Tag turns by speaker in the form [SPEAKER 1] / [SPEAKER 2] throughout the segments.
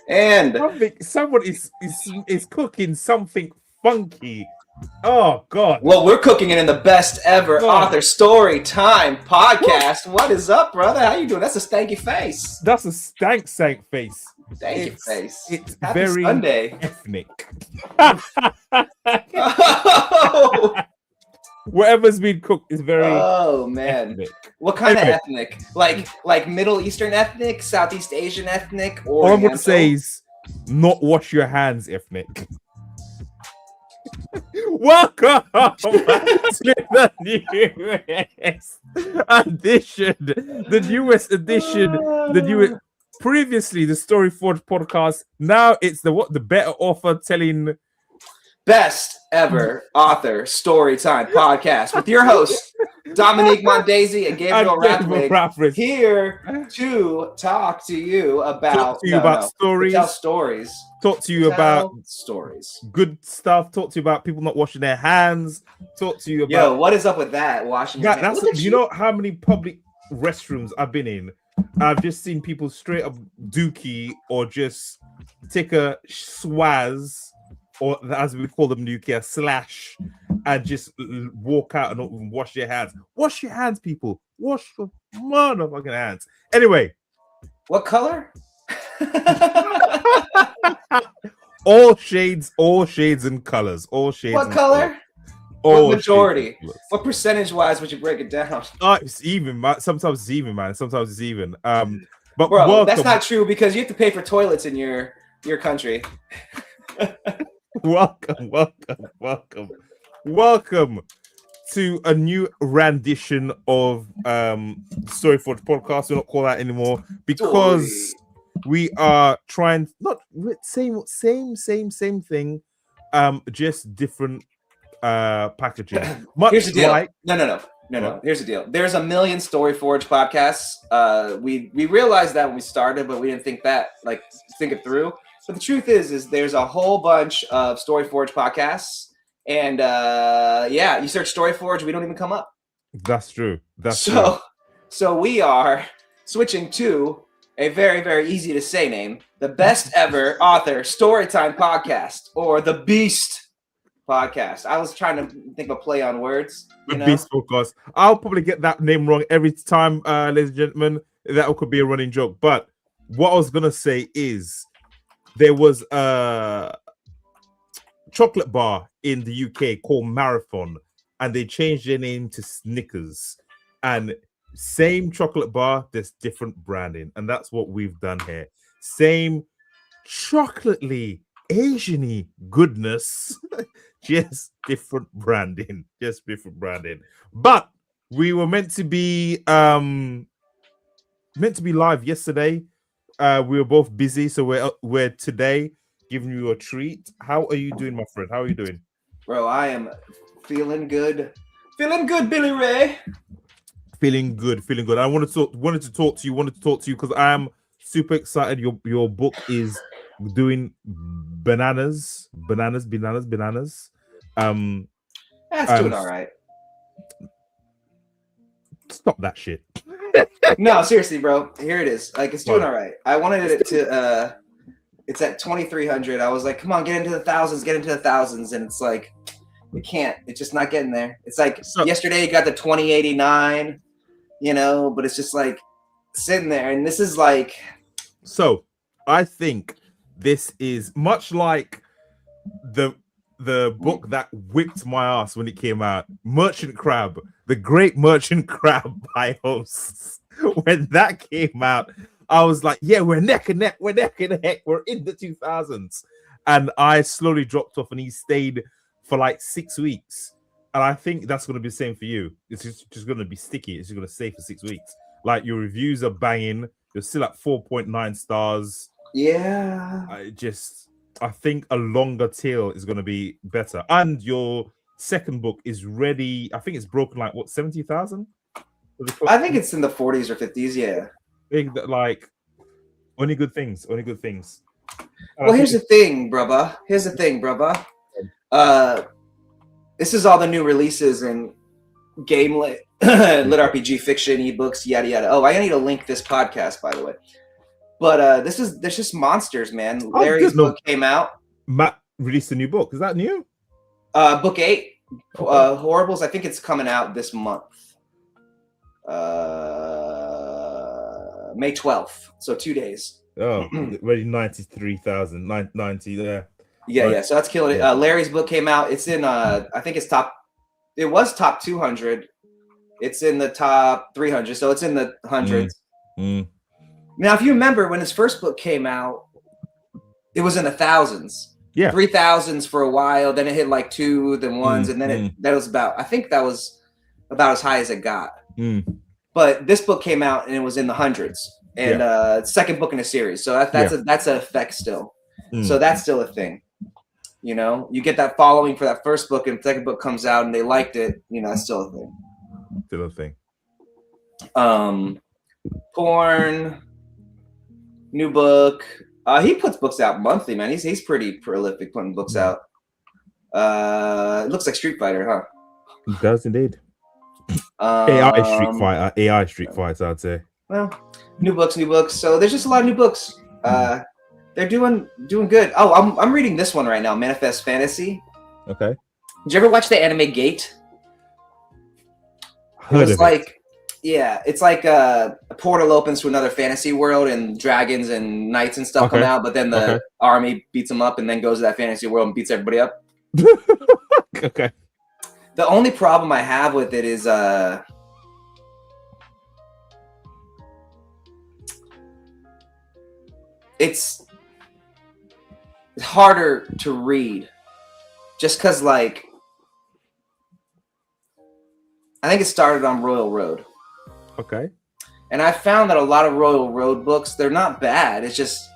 [SPEAKER 1] And
[SPEAKER 2] someone is cooking something funky. Oh God!
[SPEAKER 1] Well, we're cooking it in the best ever author story time podcast. What is up, brother? How you doing? That's a stanky face.
[SPEAKER 2] That's a stank face.
[SPEAKER 1] Stanky face.
[SPEAKER 2] It's
[SPEAKER 1] Happy
[SPEAKER 2] very
[SPEAKER 1] Sunday.
[SPEAKER 2] ethnic.
[SPEAKER 1] Oh.
[SPEAKER 2] Whatever's been cooked is very.
[SPEAKER 1] Oh man,
[SPEAKER 2] ethnic.
[SPEAKER 1] What kind of ethnic? Like Middle Eastern ethnic, Southeast Asian ethnic, or
[SPEAKER 2] all I'm gonna say is not wash your hands ethnic. Welcome to the newest edition, previously the Story Forge podcast. Now it's the better author telling
[SPEAKER 1] best ever author story time podcast with your host Dominique Mondesir and Gabriel Rathweg, here to talk to you about stories, tell stories,
[SPEAKER 2] talk to you about
[SPEAKER 1] stories,
[SPEAKER 2] good stuff, talk to you about people not washing their hands, talk to you about
[SPEAKER 1] what is up with that washing your hands?
[SPEAKER 2] You know how many public restrooms I've been in? I've just seen people straight up dookie or just take a swaz, or as we call them in the UK, slash, and just walk out and not even wash their hands. Wash your hands, people. Wash your motherfucking hands. Anyway.
[SPEAKER 1] What color?
[SPEAKER 2] all shades and colors. All shades.
[SPEAKER 1] What color?
[SPEAKER 2] What
[SPEAKER 1] majority? What percentage-wise would you break it down?
[SPEAKER 2] It's even, man. Sometimes it's even, man. Sometimes it's even. But
[SPEAKER 1] bro, welcome. That's not true because you have to pay for toilets in your country.
[SPEAKER 2] Welcome to a new rendition of Story Forge podcast. We're not call that anymore because we are trying same thing, just different packaging.
[SPEAKER 1] Here's the deal. No. Here's the deal. There's a million Story Forge podcasts. We realized that when we started, but we didn't think it through. But the truth is there's a whole bunch of Story Forge podcasts, and you search Story Forge, we don't even come up.
[SPEAKER 2] That's true.
[SPEAKER 1] So we are switching to a very, very easy to say name: the best ever author storytime podcast, or the Beast podcast. I was trying to think of a play on words.
[SPEAKER 2] Beast podcast. I'll probably get that name wrong every time, ladies and gentlemen. That could be a running joke. But what I was gonna say is, there was a chocolate bar in the UK called Marathon, and they changed their name to Snickers. And same chocolate bar, there's different branding, and that's what we've done here. Same chocolately Asian-y goodness, just different branding. But we were meant to be live yesterday. We were both busy, so we're today giving you a treat. How are you doing, my friend? How are you doing?
[SPEAKER 1] Bro, I am feeling good. Feeling good, Billy Ray.
[SPEAKER 2] Feeling good. I wanted to talk to you because I am super excited. Your book is doing bananas.
[SPEAKER 1] That's doing all right.
[SPEAKER 2] Stop that shit.
[SPEAKER 1] No, seriously, bro. Here it is. It's doing all right. I wanted it to it's at 2,300. I was like, come on, get into the thousands, and it's like it can't. It's just not getting there. It's like yesterday you got the 2089, but it's just like sitting there, and this is like.
[SPEAKER 2] So I think this is much like the book that whipped my ass when it came out, Merchant Crab, the Great Merchant Crab by Hosts. When that came out, I was like, yeah, we're neck and neck, we're in the 2000s. And I slowly dropped off, and he stayed for like 6 weeks. And I think that's going to be the same for you. It's just going to be sticky. It's just going to stay for 6 weeks. Like, your reviews are banging. You're still at 4.9 stars.
[SPEAKER 1] Yeah.
[SPEAKER 2] I think a longer tail is going to be better. And your second book is ready. I think it's broken like, 70,000?
[SPEAKER 1] I think it's in the 40s or 50s, yeah.
[SPEAKER 2] Like, only good things. Well,
[SPEAKER 1] here's the thing, brother. This is all the new releases in game lit RPG fiction, ebooks, yada yada. Oh, I need to link this podcast, by the way. But there's just monsters, man. Larry's book came out.
[SPEAKER 2] Matt released a new book. Is that new?
[SPEAKER 1] Book 8, Horribles. I think it's coming out this month. May 12th, so 2 days.
[SPEAKER 2] Oh, already 93,000, 90 there.
[SPEAKER 1] Yeah. So that's killing it. Larry's book came out. It's in I think it's top. It was top 200. It's in the top 300, so it's in the hundreds. Now, if you remember when his first book came out, it was in the thousands. Yeah, 3,000s for a while. Then it hit like 2, then 1s, and then that was about. I think that was about as high as it got. But this book came out and it was in the hundreds, and second book in a series. So that's an effect still. So that's still a thing. You know, you get that following for that first book, and the second book comes out and they liked it. You know, that's still a thing.
[SPEAKER 2] Still a thing.
[SPEAKER 1] Porn, new book. He puts books out monthly, man. He's pretty prolific putting books out. It looks like Street Fighter, huh?
[SPEAKER 2] It does indeed. AI Street Fighter, I'd say.
[SPEAKER 1] Well, new books. So there's just a lot of new books. They're doing good. Oh, I'm reading this one right now, Manifest Fantasy.
[SPEAKER 2] Okay.
[SPEAKER 1] Did you ever watch the anime Gate? It's like a portal opens to another fantasy world, and dragons and knights and stuff come out, but then the army beats them up and then goes to that fantasy world and beats everybody up.
[SPEAKER 2] Okay.
[SPEAKER 1] The only problem I have with it is it's harder to read just because, like, I think it started on Royal Road.
[SPEAKER 2] Okay.
[SPEAKER 1] And I found that a lot of Royal Road books, they're not bad. It's just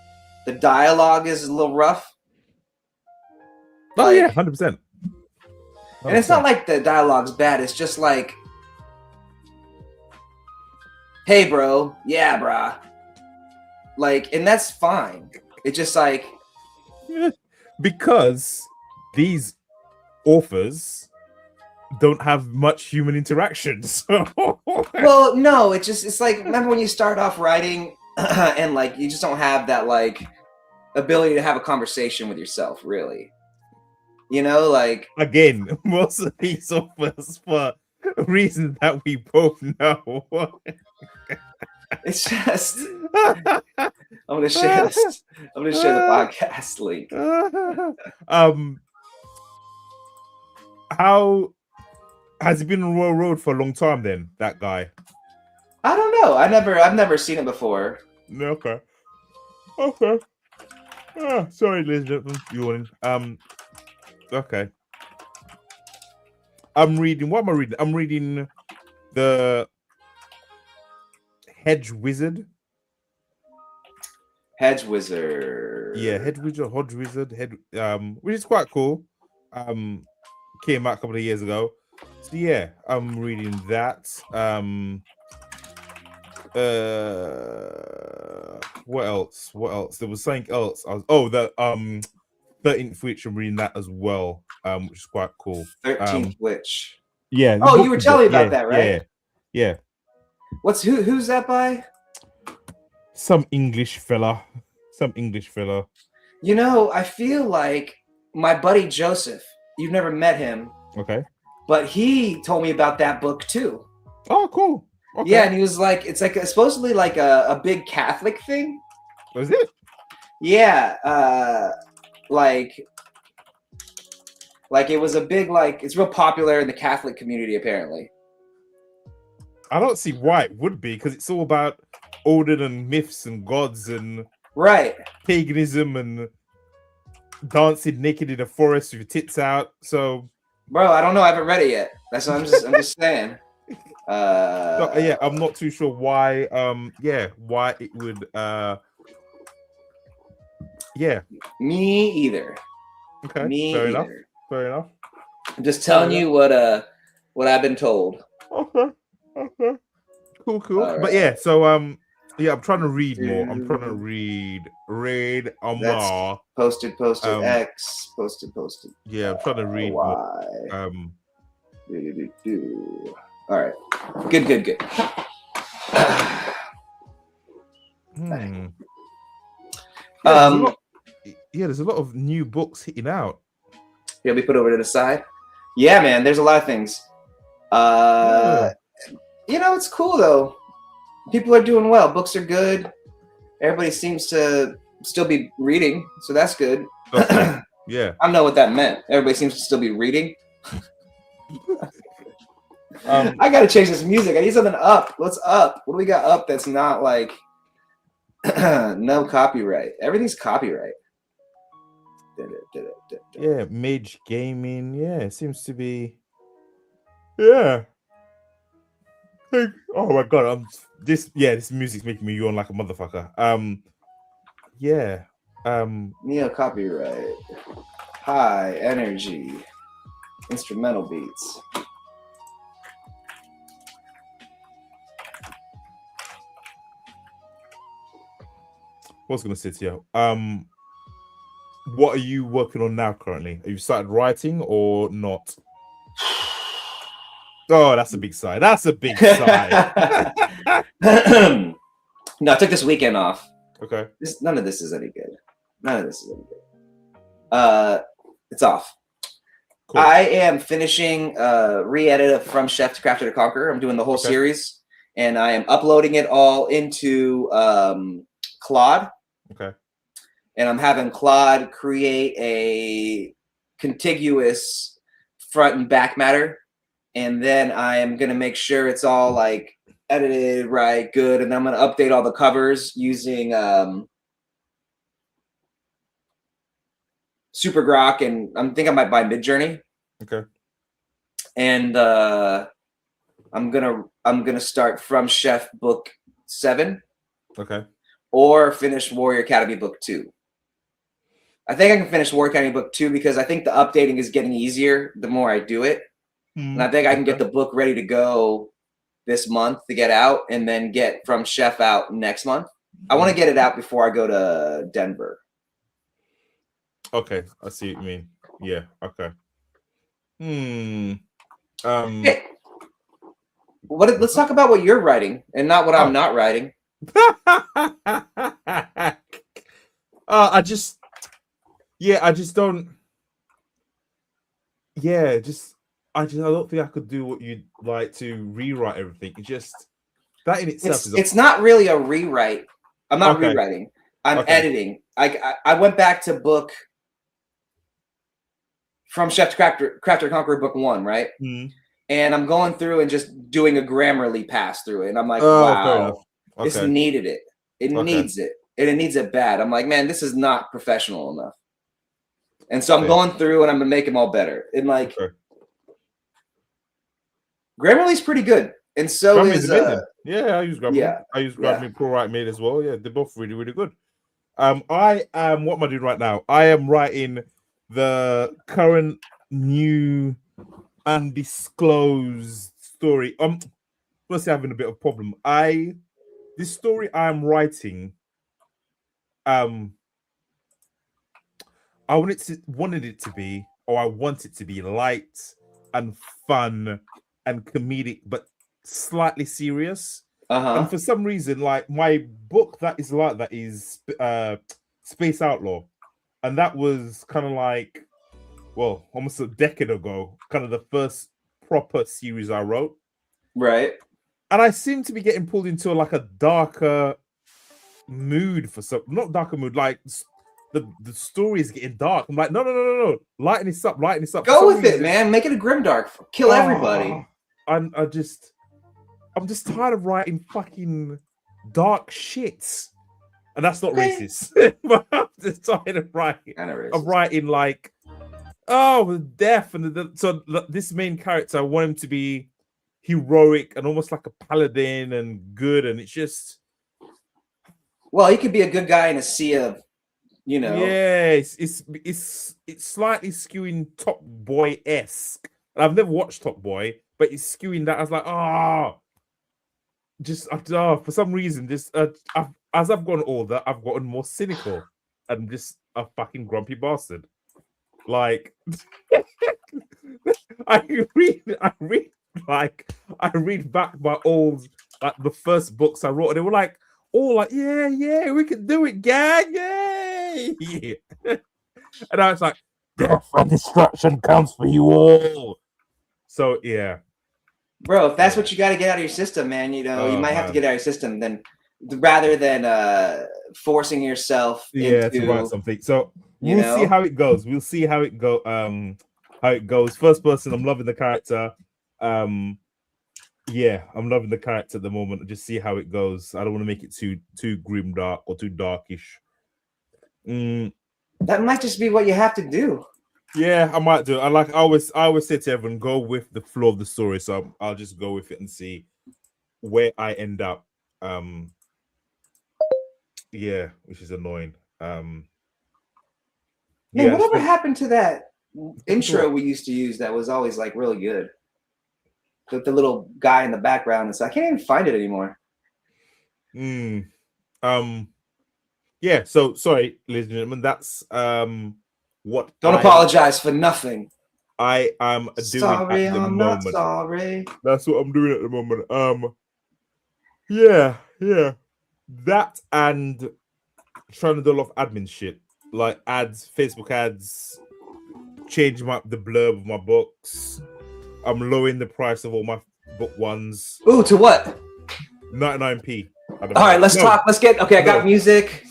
[SPEAKER 1] the dialogue is a little rough.
[SPEAKER 2] Oh, yeah, 100%.
[SPEAKER 1] And it's not like the dialogue's bad. It's just like, hey, bro. Yeah, brah. Like, and that's fine. It's just like...
[SPEAKER 2] Because these authors don't have much human interaction. So.
[SPEAKER 1] Well, no, it's like, remember when you start off writing and like you just don't have that like ability to have a conversation with yourself, really. You know, like,
[SPEAKER 2] again, most of these authors, for reasons that we both know.
[SPEAKER 1] It's just I'm gonna share the podcast link.
[SPEAKER 2] How has he been on Royal Road for a long time then, that guy?
[SPEAKER 1] I don't know. I've never seen it before.
[SPEAKER 2] Okay. Sorry, ladies and gentlemen, yawning. Okay. I'm reading. What am I reading? I'm reading the Hedge Wizard.
[SPEAKER 1] Hedge Wizard.
[SPEAKER 2] Yeah, Hedge Wizard, which is quite cool. Came out a couple of years ago. So yeah, I'm reading that. What else? There was something else. The 13th Witch. I'm reading that as well. Which is quite cool.
[SPEAKER 1] 13th Witch.
[SPEAKER 2] Yeah.
[SPEAKER 1] Oh, you were telling me about that, right?
[SPEAKER 2] Yeah.
[SPEAKER 1] Who's that by?
[SPEAKER 2] Some English fella.
[SPEAKER 1] You know, I feel like my buddy Joseph. You've never met him.
[SPEAKER 2] Okay.
[SPEAKER 1] But he told me about that book too.
[SPEAKER 2] Oh, cool. Okay.
[SPEAKER 1] Yeah, and he was like, it's like supposedly like a big Catholic thing.
[SPEAKER 2] Was it?
[SPEAKER 1] Yeah. Like it was a big, like, it's real popular in the Catholic community, apparently.
[SPEAKER 2] I don't see why it would be, because it's all about Odin and myths and gods and paganism and dancing naked in a forest with your tits out. So,
[SPEAKER 1] bro, I don't know. I haven't read it yet. That's what I'm just saying.
[SPEAKER 2] I'm not too sure why. Why it would.
[SPEAKER 1] Me either.
[SPEAKER 2] Okay. Fair enough.
[SPEAKER 1] I'm just telling you what I've been told.
[SPEAKER 2] Okay. Cool. Right. But yeah, so I'm trying to read more. I'm trying to read more.
[SPEAKER 1] Posted, X, posted.
[SPEAKER 2] Yeah, I'm trying to read more.
[SPEAKER 1] All right. Good.
[SPEAKER 2] Hmm.
[SPEAKER 1] Um,
[SPEAKER 2] There's a lot of new books hitting out.
[SPEAKER 1] He'll be put over to the side. Yeah, man. There's a lot of things. It's cool though. People are doing well. Books are good. Everybody seems to still be reading, so that's good.
[SPEAKER 2] Okay. Yeah.
[SPEAKER 1] I don't know what that meant. Everybody seems to still be reading. I gotta change this music. I need something up. What's up? What do we got up that's not like no copyright? Everything's copyright.
[SPEAKER 2] Yeah, Mage Gaming. Yeah, it seems to be. Yeah. Oh my god, this music's making me yawn like a motherfucker.
[SPEAKER 1] Neo copyright. High energy. Instrumental beats.
[SPEAKER 2] What's gonna sit here? What are you working on now currently? Have you started writing or not? Oh, that's a big sigh. That's a big sigh.
[SPEAKER 1] No, I took this weekend off.
[SPEAKER 2] Okay.
[SPEAKER 1] None of this is any good. It's off. Cool. I am finishing re-edit of From Chef to Crafter to Conqueror. I'm doing the whole series, and I am uploading it all into Claude.
[SPEAKER 2] Okay.
[SPEAKER 1] And I'm having Claude create a contiguous front and back matter. And then I am going to make sure it's all like edited right, good. And then I'm going to update all the covers using Super Grok, and I think I might buy Midjourney.
[SPEAKER 2] Okay.
[SPEAKER 1] And I'm gonna start From Chef book 7.
[SPEAKER 2] Okay.
[SPEAKER 1] Or finish Warrior Academy book 2. I think I can finish Warrior Academy book 2 because I think the updating is getting easier the more I do it. And I think I can get the book ready to go this month to get out, and then get From Chef out next month. I want to get it out before I go to Denver.
[SPEAKER 2] Okay, I see what you mean. Yeah, okay.
[SPEAKER 1] Hey, let's talk about what you're writing and not what I'm not writing.
[SPEAKER 2] I just don't. Yeah, I don't think I could do what you'd like to rewrite everything. It just that in itself
[SPEAKER 1] it's not really a rewrite. I'm not rewriting. I'm editing. I went back to book From Chef to Crafter Conqueror book 1, right?
[SPEAKER 2] Mm-hmm.
[SPEAKER 1] And I'm going through and just doing a Grammarly pass through it. And I'm like, wow, this needed it. It needs it. And it needs it bad. I'm like, man, this is not professional enough. And so I'm going through and I'm going to make them all better. And like, Grammarly's pretty good. And so
[SPEAKER 2] Grammarly's amazing. I use Grammarly. Yeah. I use Grammarly Pro Write Made as well. Yeah, they're both really, really good. What am I doing right now? I am writing the current new undisclosed story. Let's say having a bit of a problem. This story I'm writing, I want it to be light and fun and comedic, but slightly serious. And for some reason, like my book that is like that is Space Outlaw, and that was kind of like, well, almost a decade ago, kind of the first proper series I wrote.
[SPEAKER 1] Right.
[SPEAKER 2] And I seem to be getting pulled into like a darker mood not darker mood, like the story is getting dark. I'm like, no. Lighten this up.
[SPEAKER 1] Go with it, man. Make it a grimdark. Kill everybody.
[SPEAKER 2] I'm just tired of writing fucking dark shits. And that's not racist. But I'm just tired of writing like, death. And so this main character, I want him to be heroic and almost like a paladin and good. And it's just...
[SPEAKER 1] Well, he could be a good guy in a sea of,
[SPEAKER 2] Yeah, it's slightly skewing Top Boy-esque. And I've never watched Top Boy, but it's skewing that. I was like, for some reason, as I've gotten older, I've gotten more cynical and just a fucking grumpy bastard. Like, I read Like I read back my old, like the first books I wrote, and they were like all like, yeah, we can do it, gang, yay! And I was like, death and destruction comes for you all. So yeah,
[SPEAKER 1] bro, if that's what you got to get out of your system, man, you might have to get out of your system then, rather than forcing yourself
[SPEAKER 2] to
[SPEAKER 1] into
[SPEAKER 2] write something. So we'll see how it goes. We'll see how it goes. First person, I'm loving the character. Yeah, I'm loving the character at the moment. Just see how it goes. I don't want to make it too grim dark or too darkish.
[SPEAKER 1] That might just be what you have to do.
[SPEAKER 2] Yeah, I might do. I always say to everyone, go with the flow of the story. So I'll just go with it and see where I end up. Yeah, which is annoying.
[SPEAKER 1] Man, whatever happened to that intro we used to use that was always like really good? With the little guy in the background and stuff. I can't even find it anymore.
[SPEAKER 2] Yeah, so sorry, ladies and gentlemen, that's what
[SPEAKER 1] don't apologize for nothing.
[SPEAKER 2] I am doing at the moment.
[SPEAKER 1] Not sorry.
[SPEAKER 2] That's what I'm doing at the moment. Yeah. That and trying to do a lot of admin shit. Like ads, Facebook ads, changing the blurb of my books. I'm lowering the price of all my book ones.
[SPEAKER 1] Ooh, to what?
[SPEAKER 2] 99p.
[SPEAKER 1] All right, let's talk. Let's get. Okay, I got music,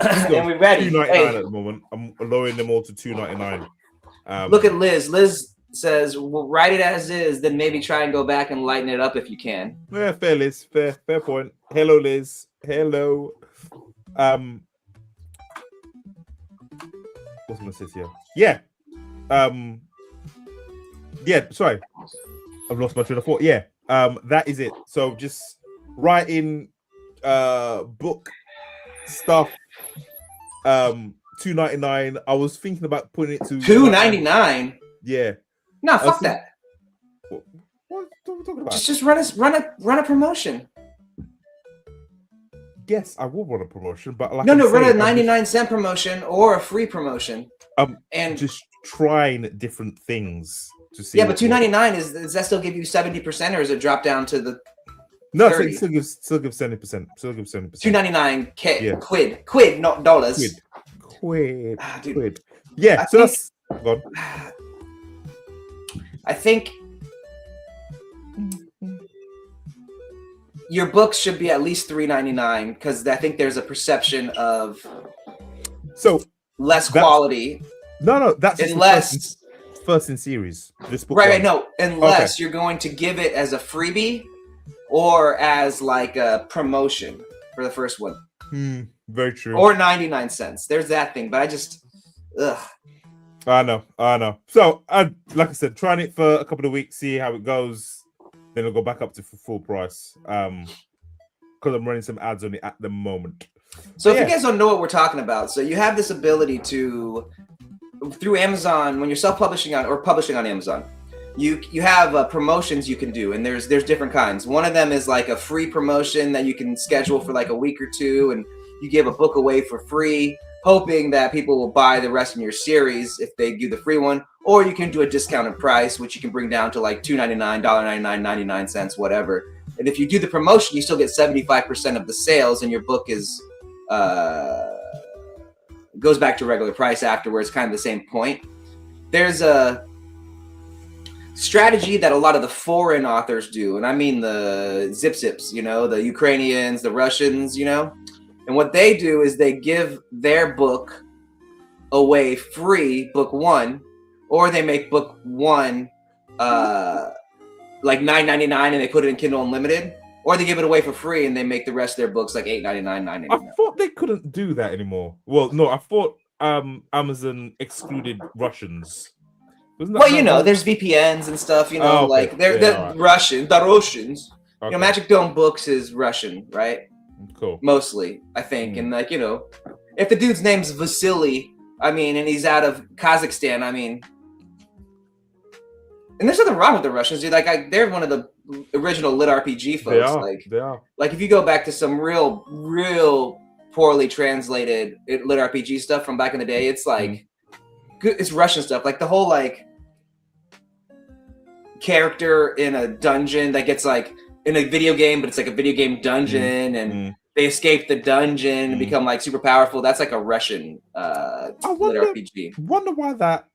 [SPEAKER 1] and we're ready.
[SPEAKER 2] $2.99 at the moment. I'm lowering them all to $2.99.
[SPEAKER 1] Look at Liz. Liz says, "Well, write it as is, then maybe try and go back and lighten it up if you can."
[SPEAKER 2] Yeah, fair, Liz. Fair point. Hello, Liz. Hello. What's gonna sit here? Yeah. Yeah. Sorry, I've lost my train of thought. Yeah. That is it. So just writing, book stuff. $2.99. I was thinking about putting it to
[SPEAKER 1] $2.99.
[SPEAKER 2] Yeah.
[SPEAKER 1] No, fuck that.
[SPEAKER 2] What are we talking about?
[SPEAKER 1] Just run a promotion.
[SPEAKER 2] Yes, I will run a promotion, but like
[SPEAKER 1] run a 99-cent promotion or a free promotion.
[SPEAKER 2] And just trying different things to see.
[SPEAKER 1] Yeah, but $2.99 does that still give you 70%, or does it drop down to the?
[SPEAKER 2] No, still give 70%. Still give 70%.
[SPEAKER 1] $2.99 quid, not dollars.
[SPEAKER 2] Quid. Yeah, so that's gone.
[SPEAKER 1] I think your books should be at least $3.99 because I think there's a perception of less quality.
[SPEAKER 2] No, that's
[SPEAKER 1] unless
[SPEAKER 2] first in series. This book,
[SPEAKER 1] right? No, unless you're going to give it as a freebie or as like a promotion for the first one.
[SPEAKER 2] Very true.
[SPEAKER 1] Or 99 cents. There's that thing, but I just,
[SPEAKER 2] I know. So, like I said, trying it for a couple of weeks, see how it goes. Then I'll go back up to full price. Because I'm running some ads on it at the moment.
[SPEAKER 1] So, if you guys don't know what we're talking about, so you have this ability to, through Amazon, when you're self-publishing or publishing on Amazon, you have promotions you can do, and there's different kinds. One of them is like a free promotion that you can schedule for like a week or two, and you give a book away for free, hoping that people will buy the rest of your series if they do the free one. Or you can do a discounted price, which you can bring down to like $2.99, $1.99, 99 cents, whatever. And if you do the promotion, you still get 75% of the sales, and your book is goes back to regular price afterwards, kind of the same point. There's a strategy that a lot of the foreign authors do, and I mean the zips, the Ukrainians, the Russians, and what they do is they give their book away free, book one, or they make book one like $9.99 and they put it in Kindle Unlimited, or they give it away for free and they make the rest of their books like $8.99, $9.99.
[SPEAKER 2] I thought they couldn't do that anymore. Well, no, I thought Amazon excluded Russians.
[SPEAKER 1] Well, there's VPNs and stuff, like they're Russian, the Russians. Okay. Magic Dome Books is Russian, right?
[SPEAKER 2] Cool.
[SPEAKER 1] Mostly, I think. And if the dude's name's Vasily, and he's out of Kazakhstan, and there's nothing wrong with the Russians, dude. Like, they're one of the original lit RPG folks.
[SPEAKER 2] They are.
[SPEAKER 1] Like, if you go back to some real poorly translated lit RPG stuff from back in the day, it's like, good. It's Russian stuff. Like the whole character in a dungeon that gets like in a video game, but it's like a video game dungeon, and they escape the dungeon and become like super powerful. That's like a Russian lit RPG.
[SPEAKER 2] Wonder why that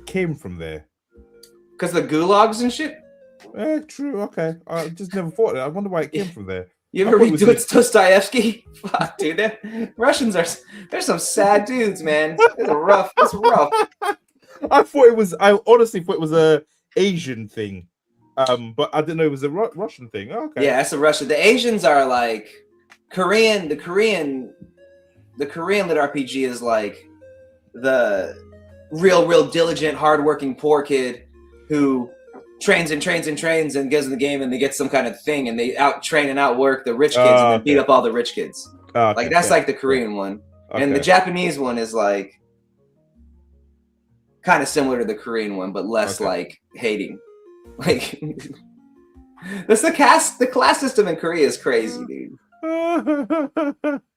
[SPEAKER 2] came from there.
[SPEAKER 1] Because the gulags and shit.
[SPEAKER 2] True. Okay, I just never thought that. I wonder why it came from there.
[SPEAKER 1] You ever read Dostoevsky? Fuck, dude. Russians they're some sad dudes, man. It's rough.
[SPEAKER 2] I honestly thought it was a Asian thing. But I didn't know it was a Russian thing. Oh, okay.
[SPEAKER 1] Yeah, it's a Russian. The Asians are like Korean. The Korean lit RPG is like the real diligent, hardworking poor kid who trains and gets in the game, and they get some kind of thing, and they out-train and outwork the rich kids and then beat up all the rich kids. Like that's like the Korean one. And the Japanese one is like kind of similar to the Korean one, but less like hating. Like that's the class system in Korea is crazy, dude.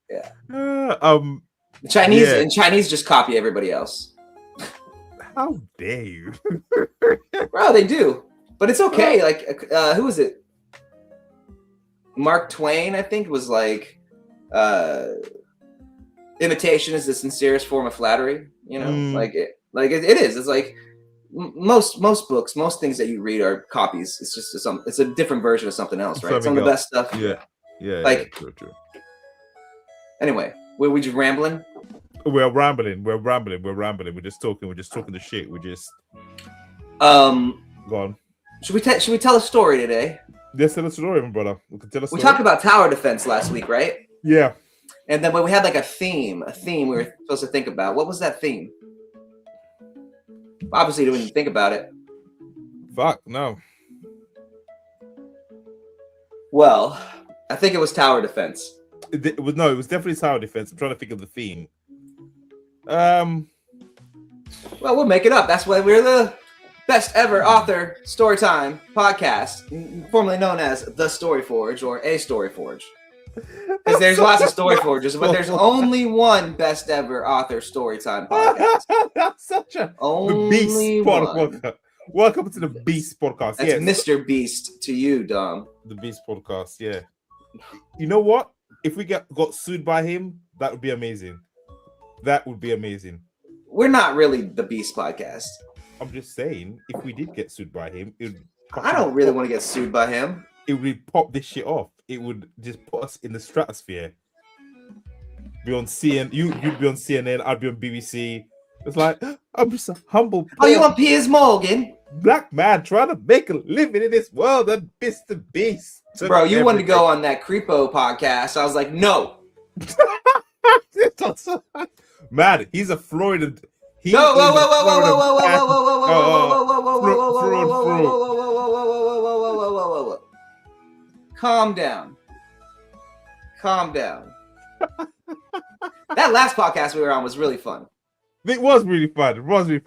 [SPEAKER 1] Yeah. The Chinese just copy everybody else.
[SPEAKER 2] How dare you?
[SPEAKER 1] Bro, they do. But it's okay. Like who was it? Mark Twain, I think, was like imitation is the sincerest form of flattery, you know? Like it is. It's like most books, most things that you read are copies. It's just it's a different version of something else, right? Some of the best stuff.
[SPEAKER 2] Yeah.
[SPEAKER 1] Like
[SPEAKER 2] true.
[SPEAKER 1] Anyway, were we just rambling?
[SPEAKER 2] We're rambling. We're just talking the shit. We're just
[SPEAKER 1] go
[SPEAKER 2] on.
[SPEAKER 1] Should we tell a story today?
[SPEAKER 2] Let's tell a story, my brother. We can tell a story.
[SPEAKER 1] We talked about tower defense last week, right?
[SPEAKER 2] Yeah.
[SPEAKER 1] And then when we had like a theme we were supposed to think about. What was that theme? Obviously, you didn't think about it.
[SPEAKER 2] Fuck, no.
[SPEAKER 1] Well, I think it was tower defense.
[SPEAKER 2] It was definitely tower defense. I'm trying to think of the theme. Well,
[SPEAKER 1] we'll make it up. That's why we're the best ever author storytime podcast, formerly known as The Story Forge or A Story Forge. Because there's lots of story forges, but there's only one best ever author storytime podcast.
[SPEAKER 2] That's such a
[SPEAKER 1] only one.
[SPEAKER 2] Welcome to the Beast podcast.
[SPEAKER 1] That's Mr. Beast to you, Dom.
[SPEAKER 2] The Beast podcast, yeah. You know what? If we got sued by him, that would be amazing. That would be amazing.
[SPEAKER 1] We're not really the Beast podcast.
[SPEAKER 2] I'm just saying, if we did get sued by him,
[SPEAKER 1] I don't really want to get sued by him.
[SPEAKER 2] It would pop this shit off. It would just put us in the stratosphere. Be on CNN, you'd be on CNN, I'd be on BBC. It's like, I'm just a humble.
[SPEAKER 1] Oh, you want Piers Morgan?
[SPEAKER 2] Black man trying to make a living in this world and Mr. Beast.
[SPEAKER 1] Bro, you wanted to go on that Creepo podcast. I was like, no.
[SPEAKER 2] Man, he's a Florida.
[SPEAKER 1] Calm down. That last podcast we were on was really fun.
[SPEAKER 2] It was really fun. Really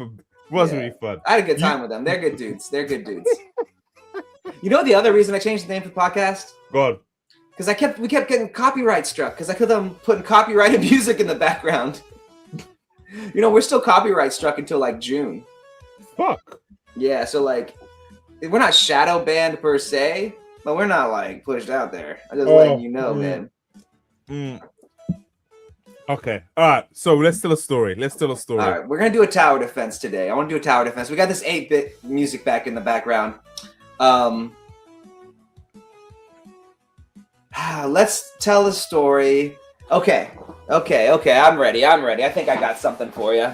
[SPEAKER 2] fun.
[SPEAKER 1] I had a good time with them. They're good dudes. You know the other reason I changed the name for the podcast?
[SPEAKER 2] Go on.
[SPEAKER 1] Because we kept getting copyright struck. Because I kept them putting copyrighted music in the background. You know, we're still copyright struck until like June.
[SPEAKER 2] Fuck.
[SPEAKER 1] Yeah, so like, we're not shadow banned per se, but we're not like pushed out there. I'm just letting you know, man.
[SPEAKER 2] Okay. All right. So let's tell a story. All
[SPEAKER 1] right. We're going to do a tower defense today. I want to do a tower defense. We got this 8-bit music back in the background. Let's tell a story. Okay. I'm ready. I think I got something for you.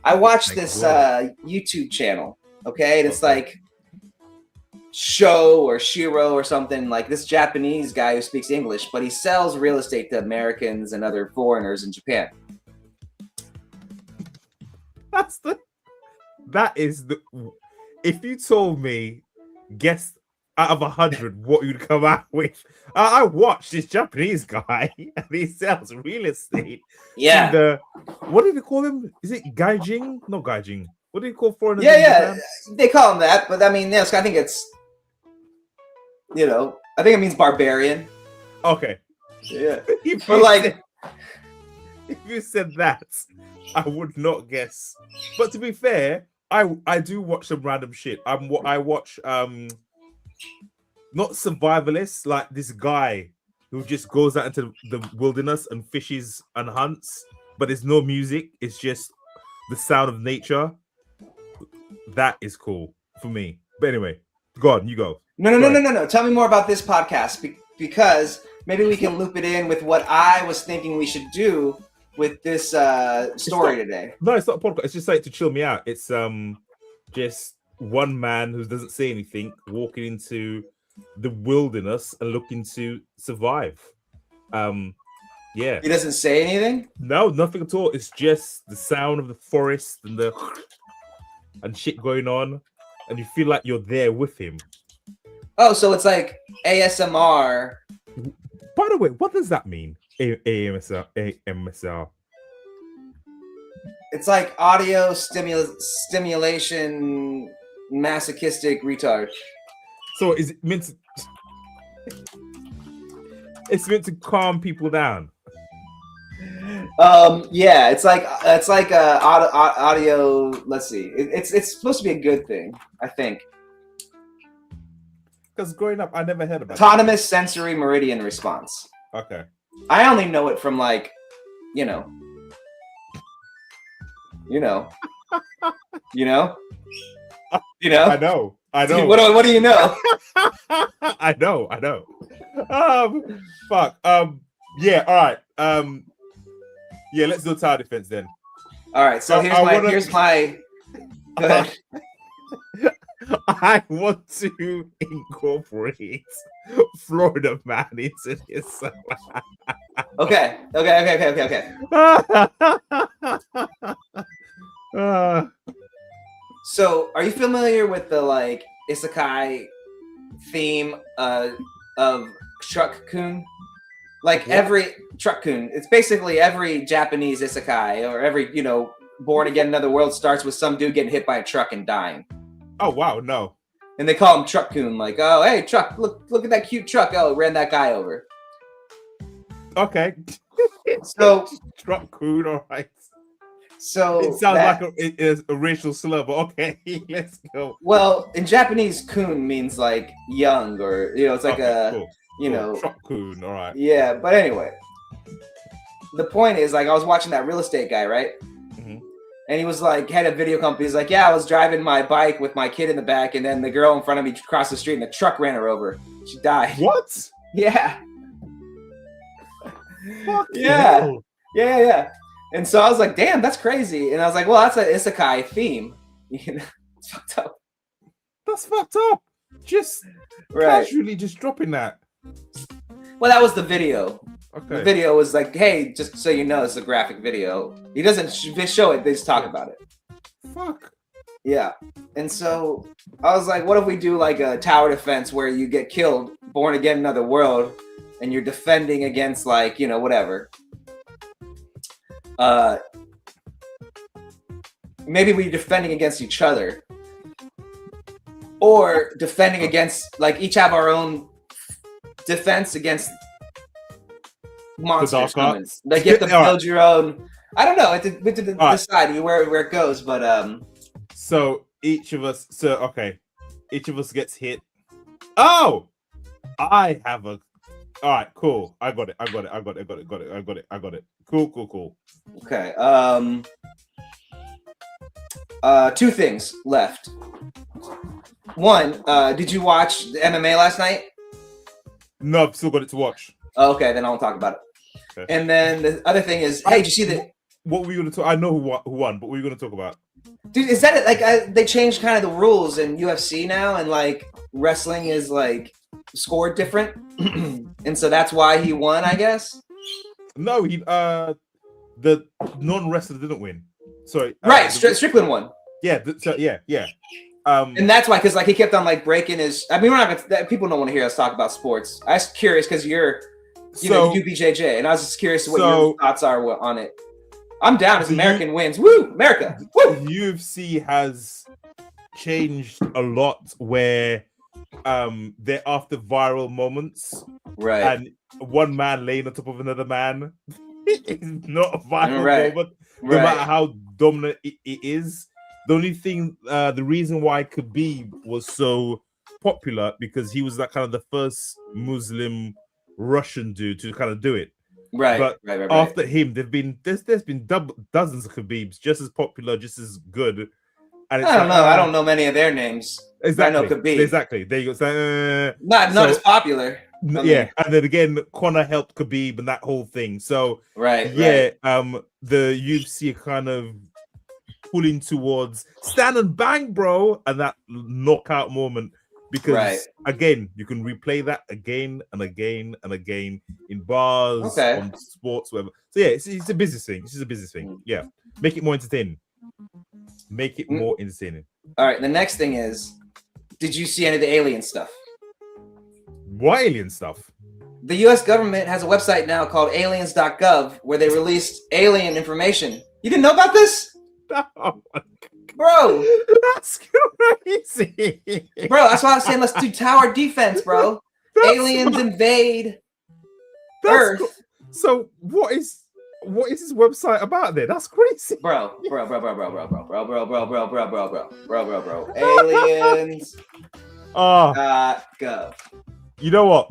[SPEAKER 1] I watched this YouTube channel. Okay. And it's like Show or Shiro or something, like this Japanese guy who speaks English, but he sells real estate to Americans and other foreigners in Japan.
[SPEAKER 2] If you told me, guess out of 100 what you'd come out with. I watched this Japanese guy and he sells real estate.
[SPEAKER 1] Yeah.
[SPEAKER 2] What did they call him? Is it gaijin? No gaijin. What do you call foreigners?
[SPEAKER 1] Yeah. They call him that, but I mean, yes, I think it's, I think it means barbarian.
[SPEAKER 2] Okay.
[SPEAKER 1] Yeah.
[SPEAKER 2] If you said that, I would not guess. But to be fair, I do watch some random shit. I watch not survivalists, like this guy who just goes out into the wilderness and fishes and hunts, but there's no music. It's just the sound of nature. That is cool for me. But anyway, go on, you go.
[SPEAKER 1] No. Tell me more about this podcast because maybe we can loop it in with what I was thinking we should do with this story today.
[SPEAKER 2] No, it's not a podcast. It's just like to chill me out. It's just one man who doesn't say anything walking into the wilderness and looking to survive. Yeah.
[SPEAKER 1] He doesn't say anything?
[SPEAKER 2] No, nothing at all. It's just the sound of the forest and the and shit going on, and you feel like you're there with him.
[SPEAKER 1] Oh, so it's like ASMR.
[SPEAKER 2] By the way, what does that mean? AMSR.
[SPEAKER 1] It's like audio stimulation masochistic retard.
[SPEAKER 2] So is it meant to... It's meant to calm people down.
[SPEAKER 1] Yeah, it's like audio. Let's see. It's supposed to be a good thing, I think.
[SPEAKER 2] Because growing up, I never heard about
[SPEAKER 1] autonomous sensory meridian response.
[SPEAKER 2] Okay.
[SPEAKER 1] I only know it from like, you know.
[SPEAKER 2] I know.
[SPEAKER 1] What do you know?
[SPEAKER 2] I know. Fuck. Yeah. All right. Yeah. Let's do tower defense then.
[SPEAKER 1] All right. So here's my. Go ahead.
[SPEAKER 2] I want to incorporate Florida Man into this.
[SPEAKER 1] Okay. So, are you familiar with the like isekai theme of Truck-kun? Like every Truck-kun, it's basically every Japanese isekai or every Born Again Another World starts with some dude getting hit by a truck and dying.
[SPEAKER 2] Oh wow, no.
[SPEAKER 1] And they call him Truck-kun, like, oh hey truck, look at that cute truck. Oh, it ran that guy over.
[SPEAKER 2] Okay.
[SPEAKER 1] So
[SPEAKER 2] Truck-kun, all right.
[SPEAKER 1] So
[SPEAKER 2] it sounds like it is a racial slur, but okay, let's go.
[SPEAKER 1] Well, in Japanese, kun means like young, or it's like
[SPEAKER 2] cool.
[SPEAKER 1] Truck-kun,
[SPEAKER 2] all right.
[SPEAKER 1] Yeah, but anyway, the point is, like, I was watching that real estate guy, right?
[SPEAKER 2] Mm-hmm.
[SPEAKER 1] And he was like, had a video company. He's like, yeah, I was driving my bike with my kid in the back, and then the girl in front of me crossed the street, and the truck ran her over. She died.
[SPEAKER 2] What?
[SPEAKER 1] Yeah.
[SPEAKER 2] Fuck
[SPEAKER 1] yeah. Yeah. And so I was like, damn, that's crazy. And I was like, well, that's an isekai theme. It's fucked up.
[SPEAKER 2] That's fucked up. Just casually just dropping that.
[SPEAKER 1] Well, that was the video.
[SPEAKER 2] Okay.
[SPEAKER 1] The video was like, hey, just so you know, it's a graphic video. He doesn't show it, they just talk about it.
[SPEAKER 2] Fuck.
[SPEAKER 1] Yeah. And so I was like, what if we do like a tower defense where you get killed, Born Again Another World, and you're defending against like, whatever. Maybe we're defending against each other, or defending against, like, each have our own defense against monsters coming. Like, you have to build your own. I don't know. We have to decide where it goes, but
[SPEAKER 2] So each of us. Each of us gets hit. Oh, I have a. All right, cool. I got it. Cool.
[SPEAKER 1] Okay. Two things left. One, did you watch the MMA last night?
[SPEAKER 2] No, I've still got it to watch.
[SPEAKER 1] Okay, then I won't talk about it. Okay. And then the other thing is, hey, did you see the?
[SPEAKER 2] What were you going to talk? I know who won, but what were you going to talk about?
[SPEAKER 1] Dude, is that it? Like, they changed kind of the rules in UFC now, and like wrestling is like scored different, and so that's why he won, I guess.
[SPEAKER 2] No, the non-wrestler didn't win. Sorry.
[SPEAKER 1] Right, Strickland won.
[SPEAKER 2] Yeah. Yeah.
[SPEAKER 1] And that's why, because like he kept on like breaking his. I mean, we're not gonna, people don't want to hear us talk about sports. I was curious because you do BJJ, and I was just curious what your thoughts are on it. I'm down if American wins. Woo, America! Woo.
[SPEAKER 2] UFC has changed a lot where they're after viral moments,
[SPEAKER 1] right?
[SPEAKER 2] And one man laying on top of another man is not a viral moment, no matter how dominant it is. The only thing, the reason why Khabib was so popular because he was that kind of the first Muslim Russian dude to kind of do it.
[SPEAKER 1] Right.
[SPEAKER 2] After him, there's been dozens of Khabibs just as popular, just as good. And
[SPEAKER 1] I don't know. I don't know many of their names.
[SPEAKER 2] Exactly.
[SPEAKER 1] I know Khabib.
[SPEAKER 2] Exactly. There you go.
[SPEAKER 1] Not as popular.
[SPEAKER 2] Yeah, and then again, Conor helped Khabib and that whole thing. So
[SPEAKER 1] right.
[SPEAKER 2] The UFC kind of pulling towards stand and bang, bro, and that knockout moment. Because again, you can replay that again and again and again in bars, on sports, whatever. So yeah, it's a business thing. This is a business thing. Yeah, make it more entertaining. Make it more entertaining.
[SPEAKER 1] All right. The next thing is, did you see any of the alien stuff?
[SPEAKER 2] What alien stuff?
[SPEAKER 1] The U.S. government has a website now called aliens.gov where they released alien information. You didn't know about this?
[SPEAKER 2] No.
[SPEAKER 1] Bro,
[SPEAKER 2] that's crazy.
[SPEAKER 1] Bro, that's why I was saying let's do tower defense, bro. Aliens invade Earth.
[SPEAKER 2] Cool. So what is this website about then? That's crazy.
[SPEAKER 1] Bro. Aliens. Gov.
[SPEAKER 2] You know what?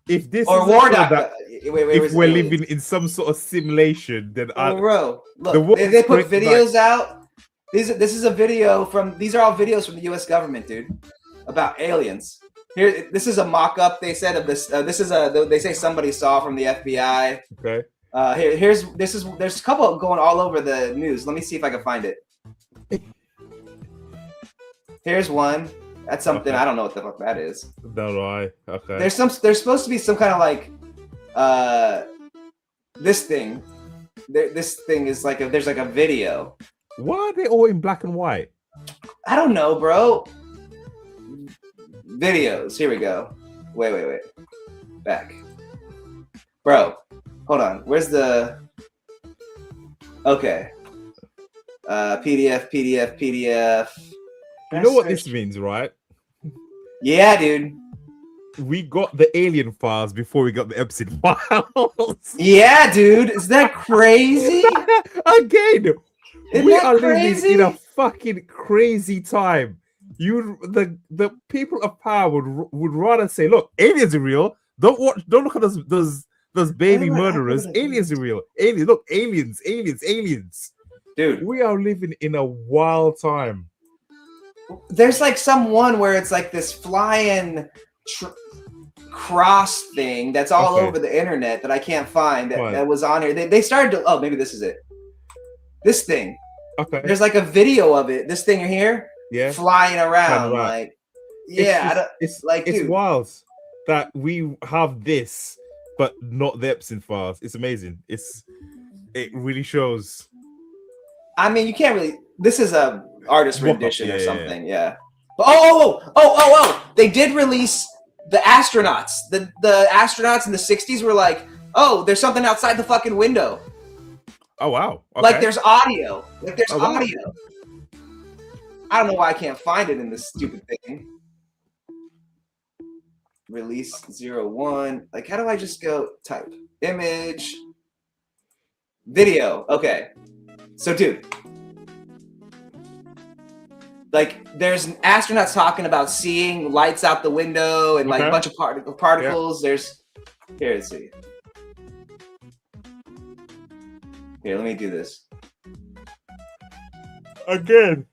[SPEAKER 2] If this
[SPEAKER 1] or
[SPEAKER 2] is
[SPEAKER 1] war.gov.
[SPEAKER 2] If we're living in some sort of simulation, then
[SPEAKER 1] bro, look, they put videos out. This is a video from. These are all videos from the U.S. government, dude, about aliens. Here, this is a mock-up. They said of this. They say somebody saw from the FBI.
[SPEAKER 2] Okay.
[SPEAKER 1] There's a couple going all over the news. Let me see if I can find it. Here's one. That's something I don't know what the fuck that is.
[SPEAKER 2] No, okay.
[SPEAKER 1] There's supposed to be some kind of like, this thing. This thing is like there's like a video.
[SPEAKER 2] Why are they all in black and white?
[SPEAKER 1] I don't know, bro. Videos. Here we go. Wait. Back. Bro, hold on. Where's the... Okay. PDF.
[SPEAKER 2] You know what this means, right?
[SPEAKER 1] Yeah, dude.
[SPEAKER 2] We got the alien files before we got the Epstein files.
[SPEAKER 1] Yeah, dude. Is that crazy?
[SPEAKER 2] Again.
[SPEAKER 1] We are
[SPEAKER 2] living in a fucking crazy time. The people of power would rather say, "Look, aliens are real. Don't look at those baby murderers. Aliens are real. Aliens.
[SPEAKER 1] Dude,
[SPEAKER 2] we are living in a wild time.
[SPEAKER 1] There's like some one where it's like this flying cross thing that's all over the internet that I can't find that was on here. They started to. Oh, maybe this is it. This thing.
[SPEAKER 2] Okay.
[SPEAKER 1] There's like a video of it. This thing here.
[SPEAKER 2] Yeah.
[SPEAKER 1] Flying around. Like, yeah.
[SPEAKER 2] It's wild that we have this, but not the Epstein files. It's amazing. It really shows.
[SPEAKER 1] I mean, you can't really. This is a artist rendition or something. Yeah. Oh! They did release the astronauts. The astronauts in the 60s were like, oh, there's something outside the fucking window.
[SPEAKER 2] Oh wow! Okay.
[SPEAKER 1] Like there's audio. Audio. I don't know why I can't find it in this stupid thing. Release 01. Like, how do I just go type image video? Okay, so dude, like there's astronauts talking about seeing lights out the window and like a bunch of particles. Yeah. Let's see. Here, let me do this.
[SPEAKER 2] Again.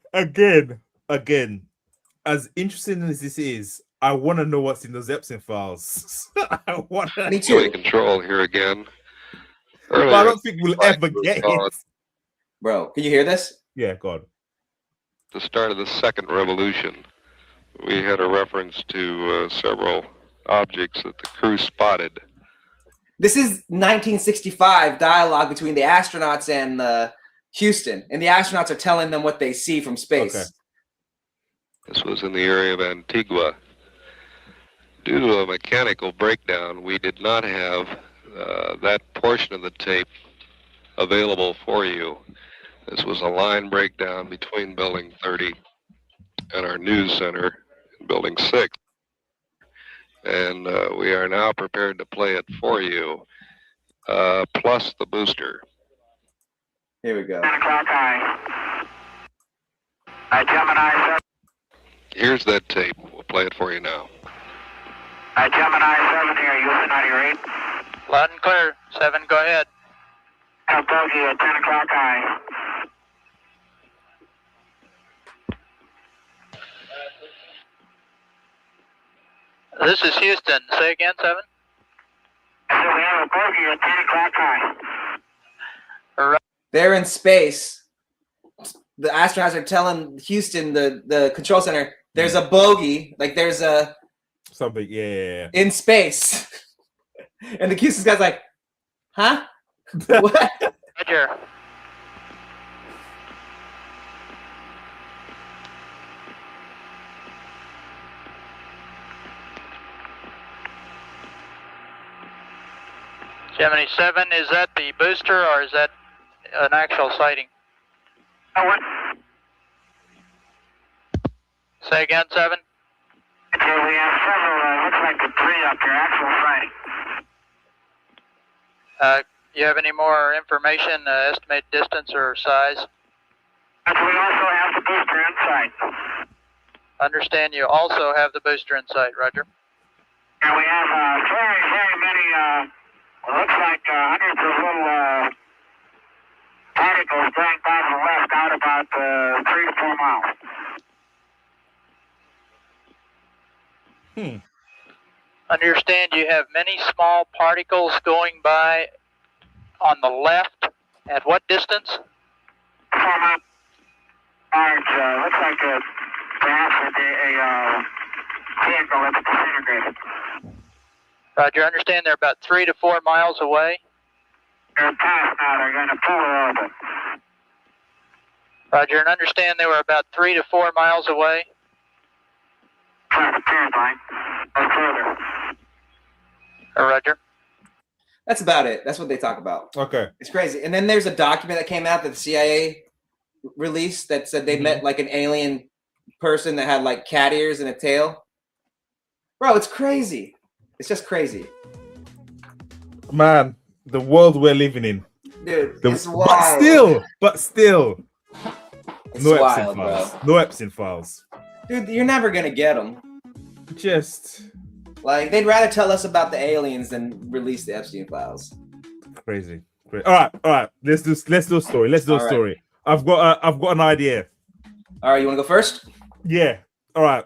[SPEAKER 2] As interesting as this is, I want to know what's in those Epstein files. I want to.
[SPEAKER 1] Me too.
[SPEAKER 3] Control here again.
[SPEAKER 2] But I don't think we'll ever get it.
[SPEAKER 1] Bro, can you hear this?
[SPEAKER 2] Yeah, God.
[SPEAKER 3] The start of the second revolution, we had a reference to several objects that the crew spotted.
[SPEAKER 1] This is 1965 dialogue between the astronauts and Houston, and the astronauts are telling them what they see from space.
[SPEAKER 3] Okay. This was in the area of Antigua. Due to a mechanical breakdown, we did not have that portion of the tape available for you. This was a line breakdown between Building 30 and our news center in Building 6. And we are now prepared to play it for you, plus the booster.
[SPEAKER 1] Here we go.
[SPEAKER 4] 9 o'clock high. Gemini 7.
[SPEAKER 3] Here's that tape. We'll play it for you now.
[SPEAKER 4] Gemini 7 here, Houston 98.
[SPEAKER 5] Loud and clear. 7, go ahead.
[SPEAKER 4] Bogey at 10 o'clock high.
[SPEAKER 5] This is Houston. Say again, 7.
[SPEAKER 4] So we have a bogey at 10 o'clock high.
[SPEAKER 1] They're in space. The astronauts are telling Houston, the control center, there's a bogey, like there's a
[SPEAKER 2] Something, yeah.
[SPEAKER 1] in space. And the Houston guy's like, huh? What?
[SPEAKER 5] Roger. Gemini 7, is that the booster or is that an actual sighting?
[SPEAKER 4] Oh, what?
[SPEAKER 5] Say again, 7.
[SPEAKER 4] Okay, we have several, looks like the 3 up here, actual sighting.
[SPEAKER 5] You have any more information, estimated distance or size?
[SPEAKER 4] And we also have the booster inside.
[SPEAKER 5] Understand you also have the booster in sight, Roger.
[SPEAKER 4] And we have very, very many, looks like hundreds of little particles going by the left out about 3 to 4 miles.
[SPEAKER 5] Understand you have many small particles going by on the left. At what distance?
[SPEAKER 4] 4 miles. Large, looks like perhaps a vehicle that's disintegrated.
[SPEAKER 5] Roger, understand they're about 3 to 4 miles away.
[SPEAKER 4] They're past now, they're going to polar orbit.
[SPEAKER 5] Roger, and understand they were about 3 to 4 miles away.
[SPEAKER 4] Trying to appear line. Or further.
[SPEAKER 5] Roger.
[SPEAKER 1] That's about it. That's what they talk about.
[SPEAKER 2] Okay.
[SPEAKER 1] It's crazy. And then there's a document that came out that the CIA released that said they met like an alien person that had like cat ears and a tail. Bro, it's crazy. It's just crazy.
[SPEAKER 2] Man, the world we're living in.
[SPEAKER 1] Dude, it's wild.
[SPEAKER 2] But still.
[SPEAKER 1] It's
[SPEAKER 2] No
[SPEAKER 1] wild,
[SPEAKER 2] Epstein files.
[SPEAKER 1] bro.
[SPEAKER 2] No Epstein files.
[SPEAKER 1] Dude, you're never going to get them.
[SPEAKER 2] Just
[SPEAKER 1] Like, they'd rather tell us about the aliens than release the Epstein files.
[SPEAKER 2] crazy. All right. Let's do a story.
[SPEAKER 1] All right.
[SPEAKER 2] Story. I've got an idea.
[SPEAKER 1] All right, you want to go first?
[SPEAKER 2] Yeah. All right.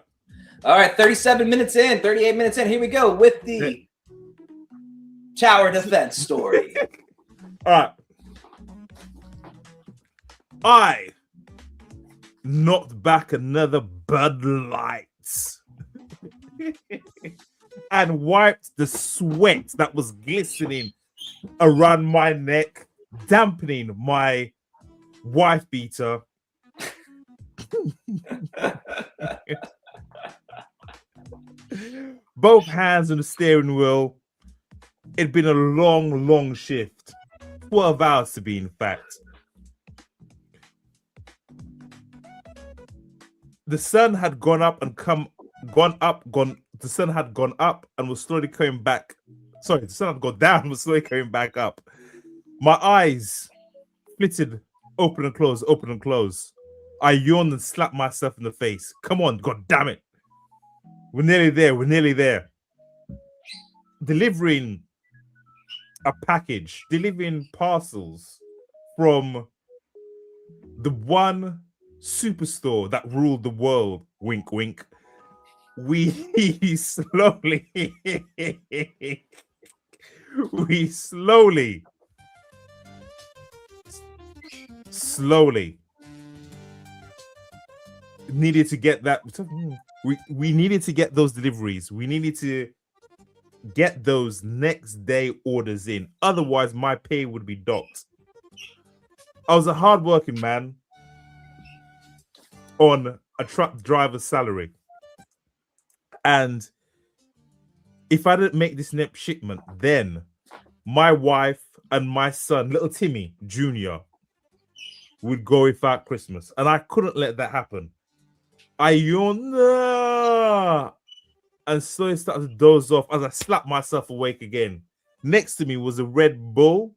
[SPEAKER 1] 38 minutes in. Here we go with the tower defense story.
[SPEAKER 2] All right. I knocked back another Bud Lights and wiped the sweat that was glistening around my neck, dampening my wife beater. Both hands on the steering wheel. It'd been a long shift. 12 hours to be in fact. The sun had gone up and the sun had gone up and was slowly coming back. Sorry, the sun had gone down and was slowly coming back up. My eyes flitted open and close. I yawned and slapped myself in the face. Come on, god damn it. We're nearly there. Delivering parcels from the one superstore that ruled the world. Wink, wink. We slowly needed to get that. We needed to get those deliveries. We needed to get those next day orders in. Otherwise, my pay would be docked. I was a hardworking man on a truck driver's salary. And if I didn't make this next shipment, then my wife and my son, little Timmy Jr., would go without Christmas. And I couldn't let that happen. I yawned and slowly started to doze off as I slapped myself awake again. Next to me was a Red Bull,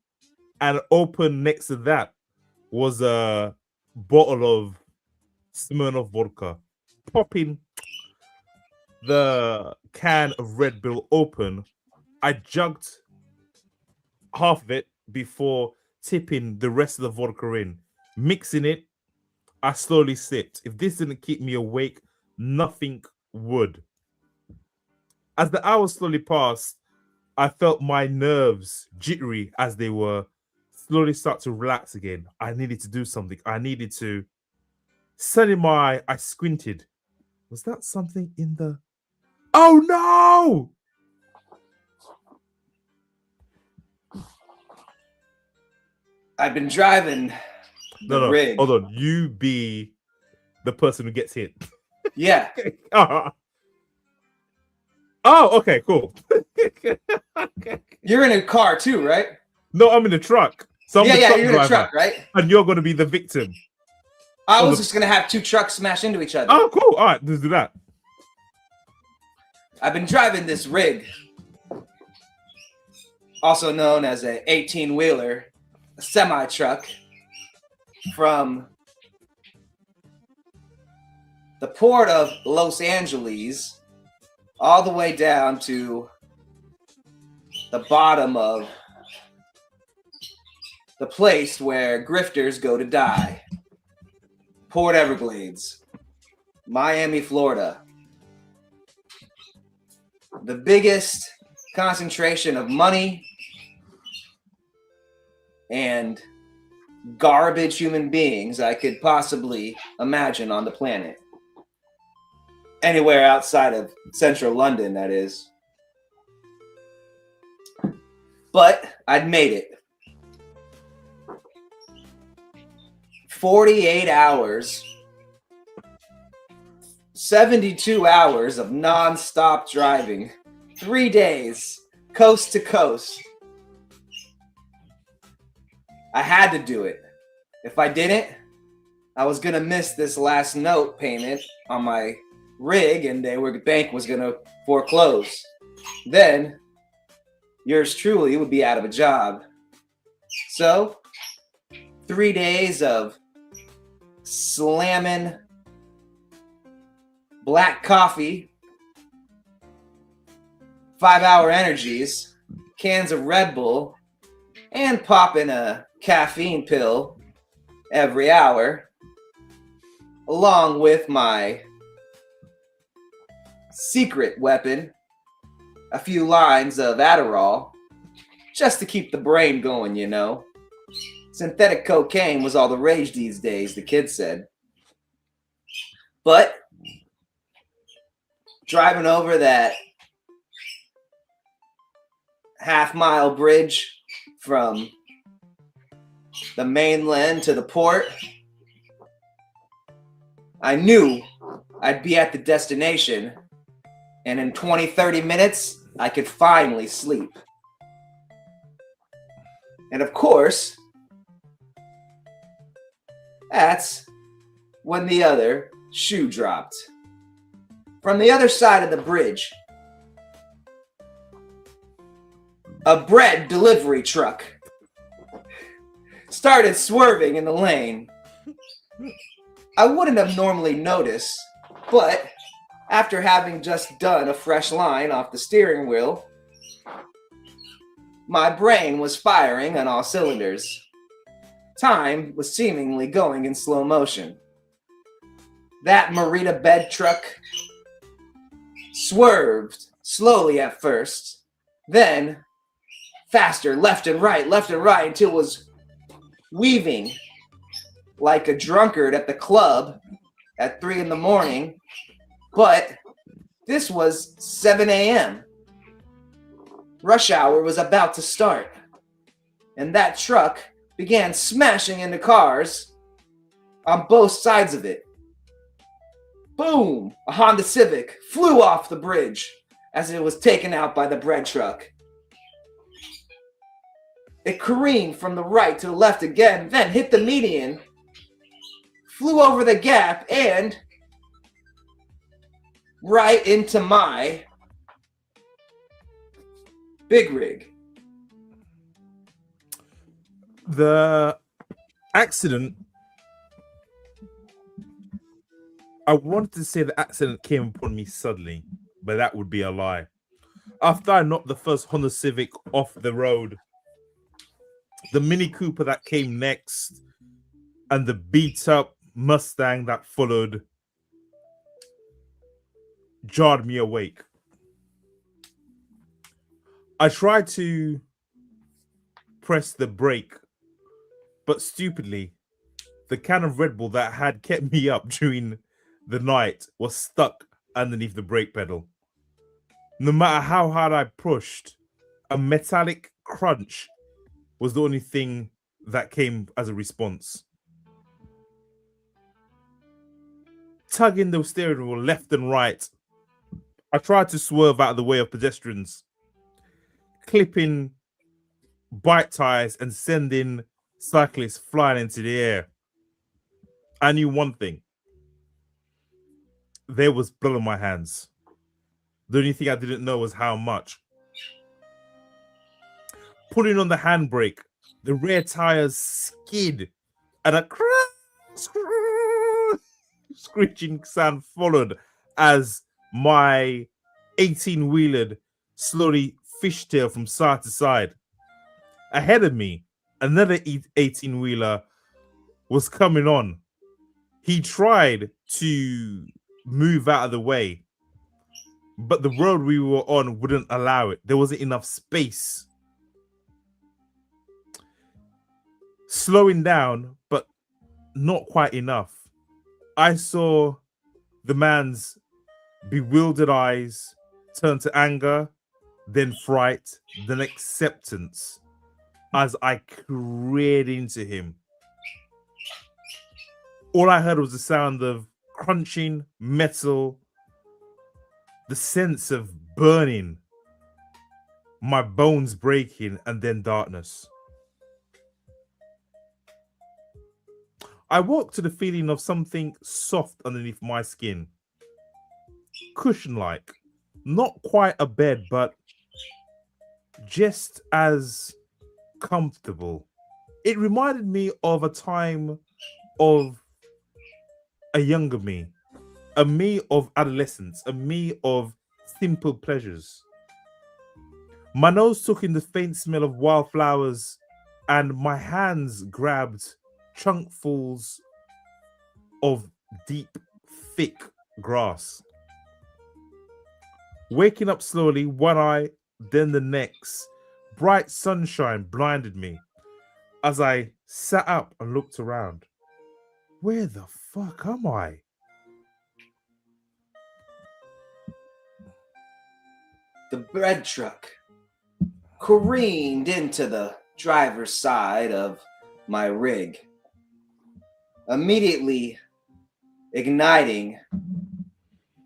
[SPEAKER 2] and open next to that was a bottle of Smirnoff vodka, popping the can of Red Bull open. I jugged half of it before tipping the rest of the vodka in, mixing it. I slowly sipped. If this didn't keep me awake, nothing would. As the hours slowly passed, I felt my nerves jittery as they were slowly start to relax again. I needed to do something. I needed to. Sunning my eye, I squinted. Was that something in the... Oh no!
[SPEAKER 1] I've been driving the rig.
[SPEAKER 2] Hold on. You be the person who gets hit.
[SPEAKER 1] Yeah.
[SPEAKER 2] Oh, okay, cool.
[SPEAKER 1] You're in a car too, right?
[SPEAKER 2] No, I'm in a truck. So I'm the truck
[SPEAKER 1] you're in a truck, right?
[SPEAKER 2] And you're going to be the victim.
[SPEAKER 1] I was just going to have two trucks smash into each other.
[SPEAKER 2] Oh, cool. All right, let's do that.
[SPEAKER 1] I've been driving this rig, also known as an 18-wheeler, a semi-truck, from the port of Los Angeles all the way down to the bottom of the place where grifters go to die. Port Everglades, Miami, Florida. The biggest concentration of money and garbage human beings I could possibly imagine on the planet. Anywhere outside of central London, that is. But I'd made it. 48 hours, 72 hours of non-stop driving, 3 days, coast to coast. I had to do it. If I didn't, I was gonna miss this last note payment on my rig, and the bank was gonna foreclose. Then, yours truly would be out of a job. So, 3 days of slamming black coffee, 5-hour energies, cans of Red Bull, and popping a caffeine pill every hour, along with my secret weapon, a few lines of Adderall, just to keep the brain going, you know. Synthetic cocaine was all the rage these days, the kids said. But driving over that half-mile bridge from the mainland to the port, I knew I'd be at the destination, and in 20-30 minutes, I could finally sleep. And of course, that's when the other shoe dropped. From the other side of the bridge, a bread delivery truck started swerving in the lane. I wouldn't have normally noticed, but after having just done a fresh line off the steering wheel, my brain was firing on all cylinders. Time was seemingly going in slow motion. That Marita bed truck swerved slowly at first, then faster, left and right, until it was weaving like a drunkard at the club at 3 a.m. But this was 7 a.m. Rush hour was about to start, and that truck began smashing into cars on both sides of it. Boom! A Honda Civic flew off the bridge as it was taken out by the bread truck. It careened from the right to the left again, then hit the median, flew over the gap, and right into my big rig.
[SPEAKER 2] The accident I wanted to say the accident came upon me suddenly, but that would be a lie. After I knocked the first Honda Civic off the road, the Mini Cooper that came next, and the beat up Mustang that followed jarred me awake. I tried to press the brake, but stupidly, the can of Red Bull that had kept me up during the night was stuck underneath the brake pedal. No matter how hard I pushed, a metallic crunch was the only thing that came as a response. Tugging the steering wheel left and right, I tried to swerve out of the way of pedestrians, clipping bike tires and sending cyclists flying into the air. I knew one thing. There was blood on my hands. The only thing I didn't know was how much. Pulling on the handbrake, the rear tires skid and a screeching sound followed as my 18-wheeler slowly fishtailed from side to side. Ahead of me, another 18-wheeler was coming on. He tried to move out of the way, but the road we were on wouldn't allow it. There wasn't enough space. Slowing down, but not quite enough. I saw the man's bewildered eyes turn to anger, then fright, then acceptance as I careered into him. All I heard was the sound of crunching metal, the sense of burning, my bones breaking, and then darkness. I woke to the feeling of something soft underneath my skin. Cushion-like. Not quite a bed, but just as comfortable. It reminded me of a time of a younger me. A me of adolescence. A me of simple pleasures. My nose took in the faint smell of wildflowers, and my hands grabbed chunkfuls of deep, thick grass. Waking up slowly, one eye, then the next, bright sunshine blinded me as I sat up and looked around. Where the fuck am I?
[SPEAKER 1] The bread truck careened into the driver's side of my rig, immediately igniting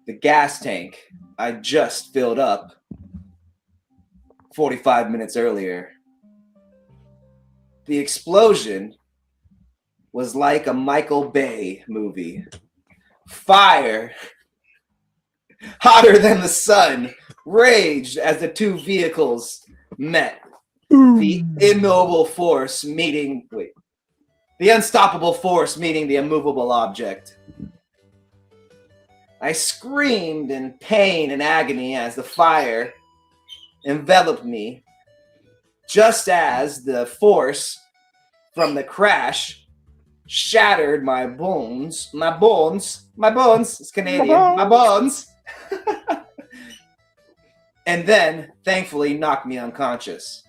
[SPEAKER 1] the gas tank I just filled up 45 minutes earlier. The explosion was like a Michael Bay movie. Fire, hotter than the sun, raged as the two vehicles met. The immovable force meeting, the unstoppable force meeting the immovable object. I screamed in pain and agony as the fire enveloped me, just as the force from the crash shattered my bones, it's Canadian, my bones, and then, thankfully, knocked me unconscious.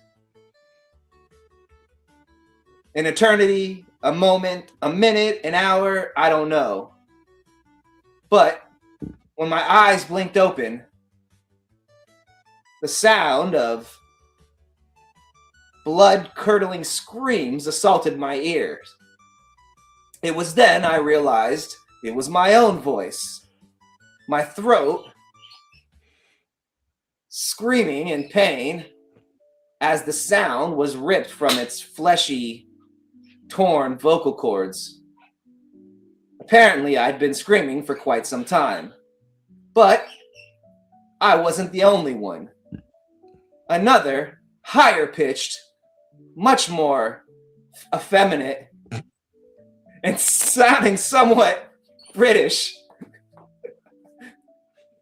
[SPEAKER 1] An eternity, a moment, a minute, an hour, I don't know. But when my eyes blinked open, the sound of blood-curdling screams assaulted my ears. It was then I realized it was my own voice. My throat screaming in pain as the sound was ripped from its fleshy, torn vocal cords. Apparently, I'd been screaming for quite some time. But I wasn't the only one. Another, higher-pitched, much more effeminate, and sounding somewhat British,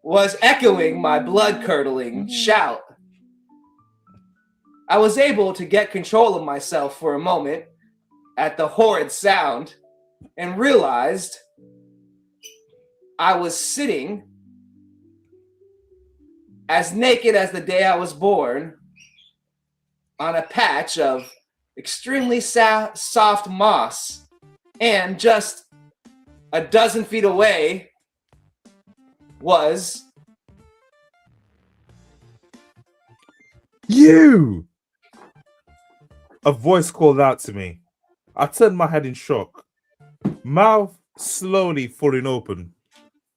[SPEAKER 1] was echoing my blood-curdling shout. I was able to get control of myself for a moment at the horrid sound and realized I was sitting as naked as the day I was born on a patch of extremely soft moss, and just a dozen feet away was
[SPEAKER 2] you. A voice called out to me. I turned my head in shock, mouth slowly falling open.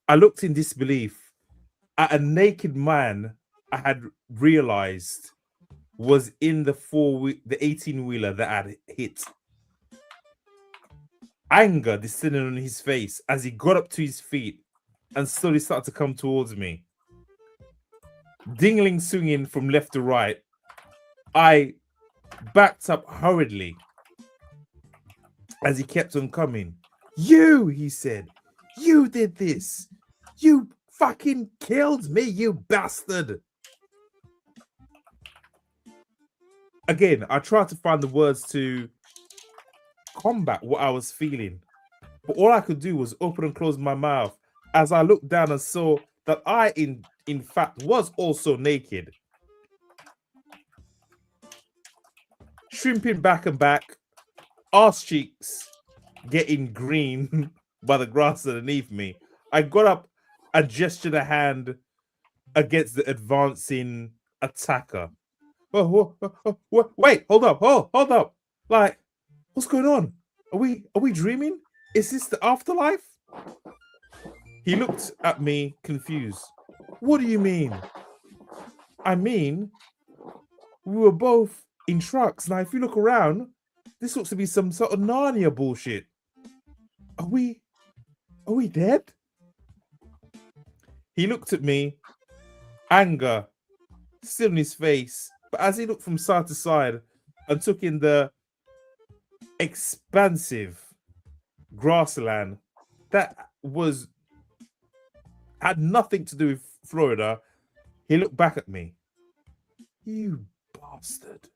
[SPEAKER 2] I looked in disbelief at a naked man I had realized was in the 18-wheeler that I had hit. Anger descended on his face as he got up to his feet and slowly started to come towards me. Dingling swinging from left to right, I backed up hurriedly as he kept on coming. You, he said, you did this. You fucking killed me, you bastard. Again, I tried to find the words to combat what I was feeling, but all I could do was open and close my mouth as I looked down and saw that I, in fact, was also naked. Shrimping back and back, arse cheeks getting green by the grass underneath me, I got up and gestured a hand against the advancing attacker. Wait, hold up. Like, what's going on? Are we dreaming? Is this the afterlife? He looked at me confused. What do you mean? I mean, we were both in trucks. Now, if you look around, this looks to be some sort of Narnia bullshit. Are we dead? He looked at me, anger still in his face, but as he looked from side to side and took in the expansive grassland that had nothing to do with Florida, he looked back at me. You bastard.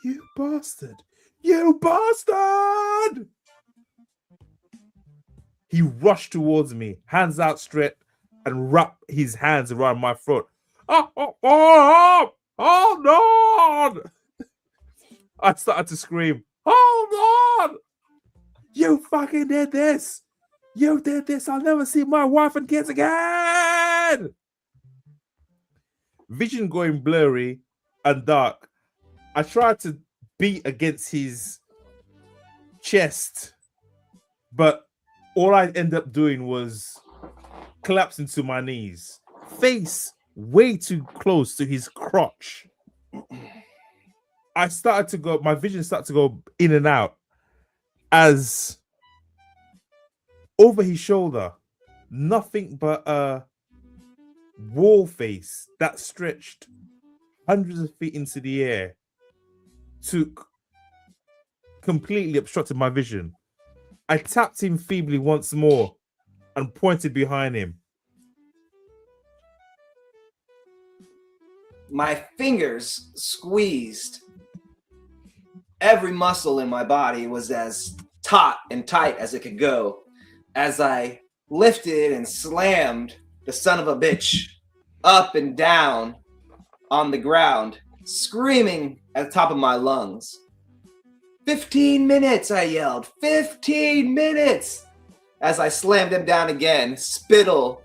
[SPEAKER 2] You bastard. You bastard! He rushed towards me, hands outstretched, and wrapped his hands around my throat. Oh, hold on! I started to scream, hold on! You fucking did this! You did this! I'll never see my wife and kids again! Vision going blurry and dark. I tried to beat against his chest, but all I ended up doing was collapsing to my knees, face way too close to his crotch. My vision started to go in and out as over his shoulder, nothing but a wall face that stretched hundreds of feet into the air completely obstructed my vision. I tapped him feebly once more and pointed behind him.
[SPEAKER 1] My fingers squeezed. Every muscle in my body was as taut and tight as it could go as I lifted and slammed the son of a bitch up and down on the ground, screaming at the top of my lungs. 15 minutes, I yelled. 15 minutes! As I slammed him down again, spittle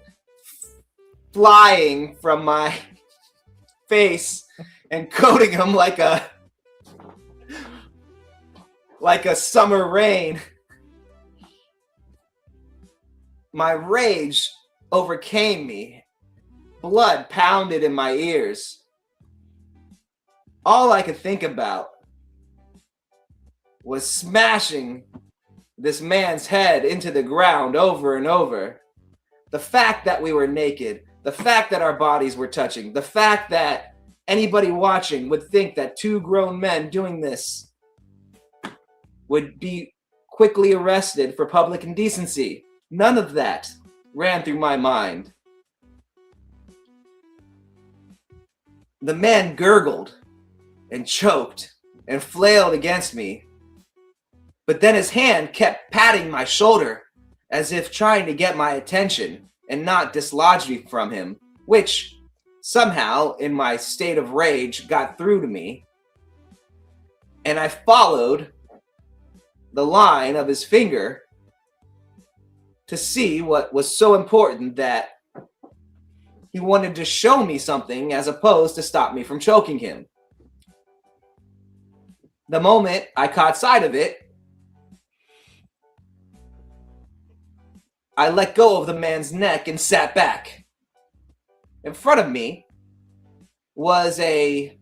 [SPEAKER 1] flying from my face and coating him like a summer rain. My rage overcame me. Blood pounded in my ears. All I could think about was smashing this man's head into the ground over and over. The fact that we were naked, the fact that our bodies were touching, the fact that anybody watching would think that two grown men doing this would be quickly arrested for public indecency. None of that ran through my mind. the man gurgled and choked and flailed against me. But then his hand kept patting my shoulder as if trying to get my attention and not dislodge me from him, which somehow, in my state of rage, got through to me. And I followed the line of his finger to see what was so important that he wanted to show me something as opposed to stop me from choking him. The moment I caught sight of it, I let go of the man's neck and sat back. In front of me was a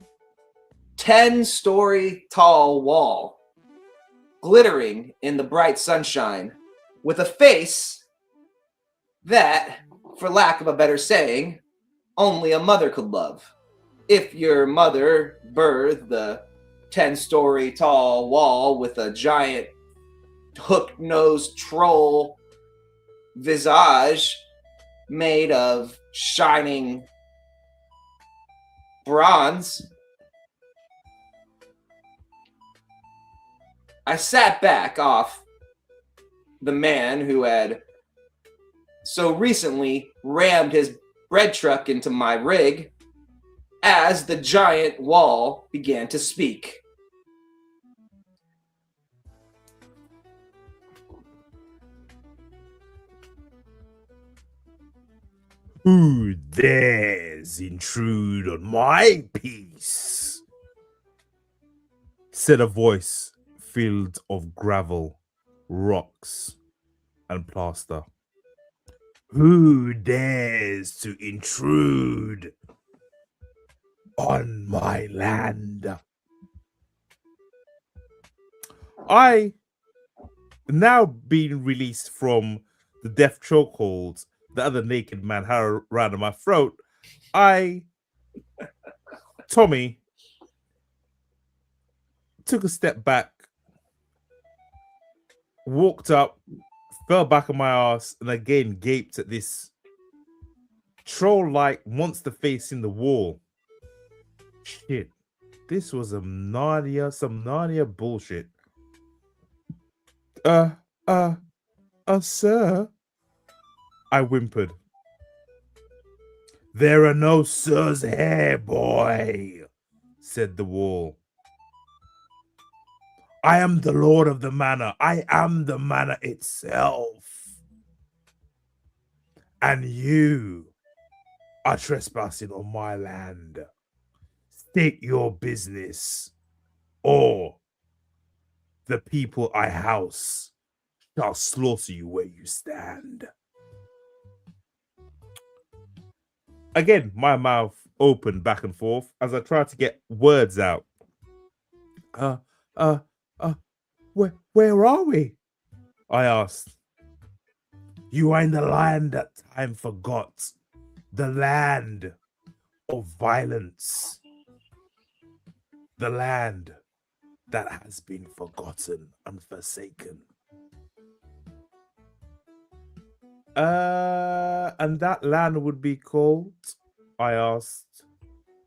[SPEAKER 1] 10-story tall wall, glittering in the bright sunshine, with a face that, for lack of a better saying, only a mother could love. If your mother birthed the 10-story tall wall with a giant hook-nosed troll visage made of shining bronze, I sat back off the man who had so recently rammed his bread truck into my rig as the giant wall began to speak.
[SPEAKER 2] Who dares intrude on my peace? Said a voice filled of gravel, rocks, and plaster. Who dares to intrude on my land? I, now being released from the death chokehold the other naked man had around my throat, Tommy, took a step back, walked up, fell back on my ass, and again gaped at this troll-like monster face in the wall. Shit, this was some Narnia bullshit. Sir, I whimpered. There are no sirs here, boy, said the wall. I am the lord of the manor. I am the manor itself. And you are trespassing on my land. State your business, or the people I house shall slaughter you where you stand. Again, my mouth opened back and forth as I tried to get words out. Where are we? I asked. You are in the land that time forgot, the land of violence, the land that has been forgotten and forsaken. And that land would be called? I asked,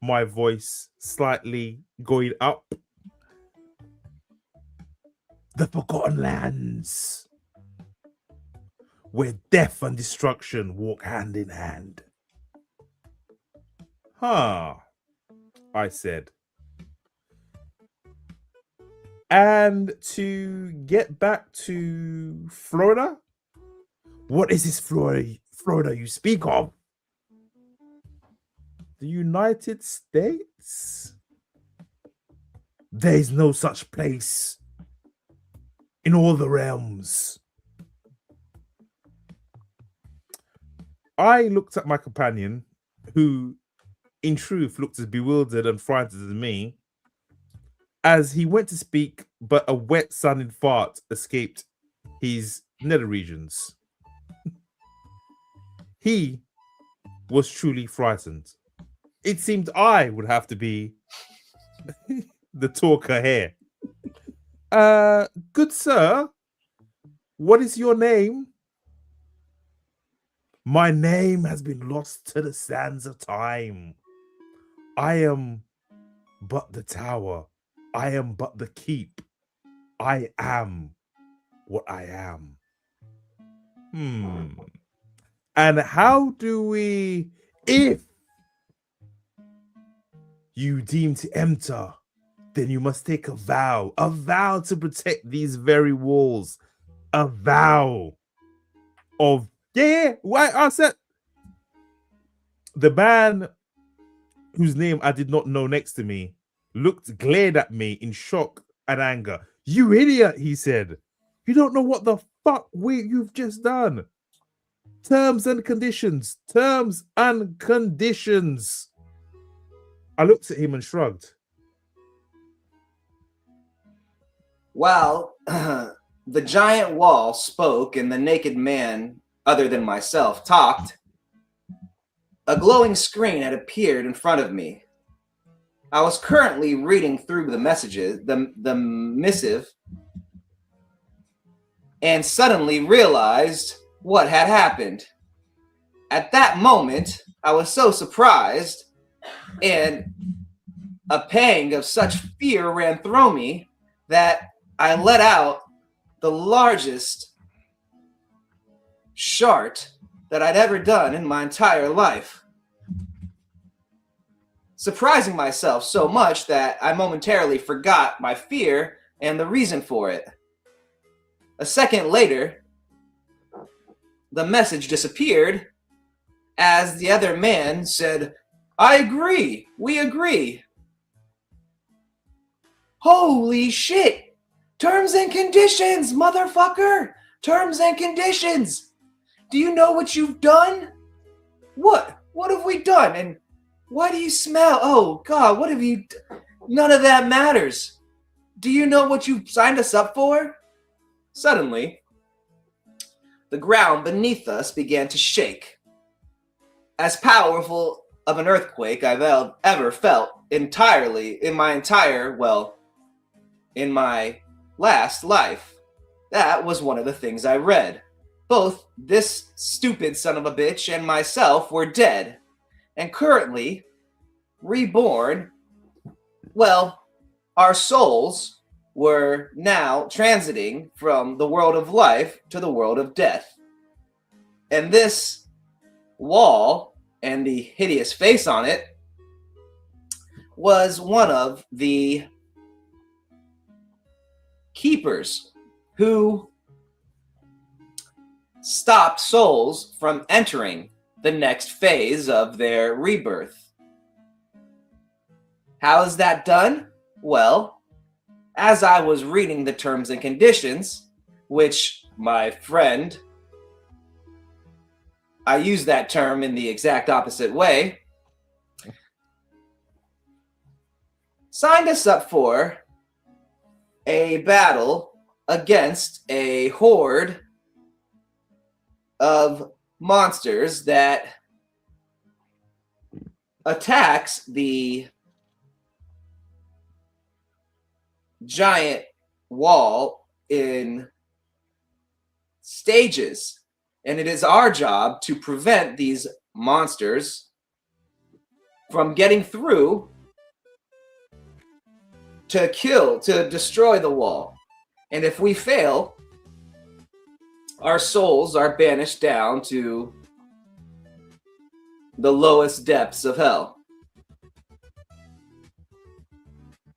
[SPEAKER 2] my voice slightly going up. The Forgotten Lands, where death and destruction walk hand in hand. Huh, I said. And to get back to Florida, what is this Florida you speak of? The United States? There is no such place in all the realms. I looked at my companion, who in truth looked as bewildered and frightened as me, as he went to speak, but a wet-sounding fart escaped his nether regions. He was truly frightened. It seemed I would have to be the talker here. Good sir, what is your name? My name has been lost to the sands of time. I am but the tower. I am but the keep. I am what I am. And how do we, if you deem to enter, then you must take a vow to protect these very walls, a vow of, why I said, the man whose name I did not know next to me glared at me in shock and anger. You idiot, he said. You don't know what the fuck you've just done. Terms and conditions. Terms and conditions. I looked at him and shrugged.
[SPEAKER 1] Well, the giant wall spoke and the naked man, other than myself, talked. A glowing screen had appeared in front of me. I was currently reading through the messages, the missive, and suddenly realized what had happened. At that moment, I was so surprised, and a pang of such fear ran through me that I let out the largest shart that I'd ever done in my entire life, surprising myself so much that I momentarily forgot my fear and the reason for it. A second later, the message disappeared as the other man said, "I agree, we agree." Holy shit! Terms and conditions, motherfucker! Terms and conditions! Do you know what you've done? What? What have we done? And why do you smell? Oh, God, what have you... None of that matters. Do you know what you signed us up for? Suddenly, the ground beneath us began to shake. As powerful of an earthquake I've ever felt entirely in my last life. That was one of the things I read. Both this stupid son of a bitch and myself were dead, and currently reborn. Well, our souls were now transiting from the world of life to the world of death. And this wall and the hideous face on it was one of the keepers who stopped souls from entering the next phase of their rebirth. How is that done? Well, as I was reading the terms and conditions, which my friend, I use that term in the exact opposite way, signed us up for a battle against a horde of monsters that attacks the giant wall in stages. And it is our job to prevent these monsters from getting through to destroy the wall. And if we fail, our souls are banished down to the lowest depths of hell.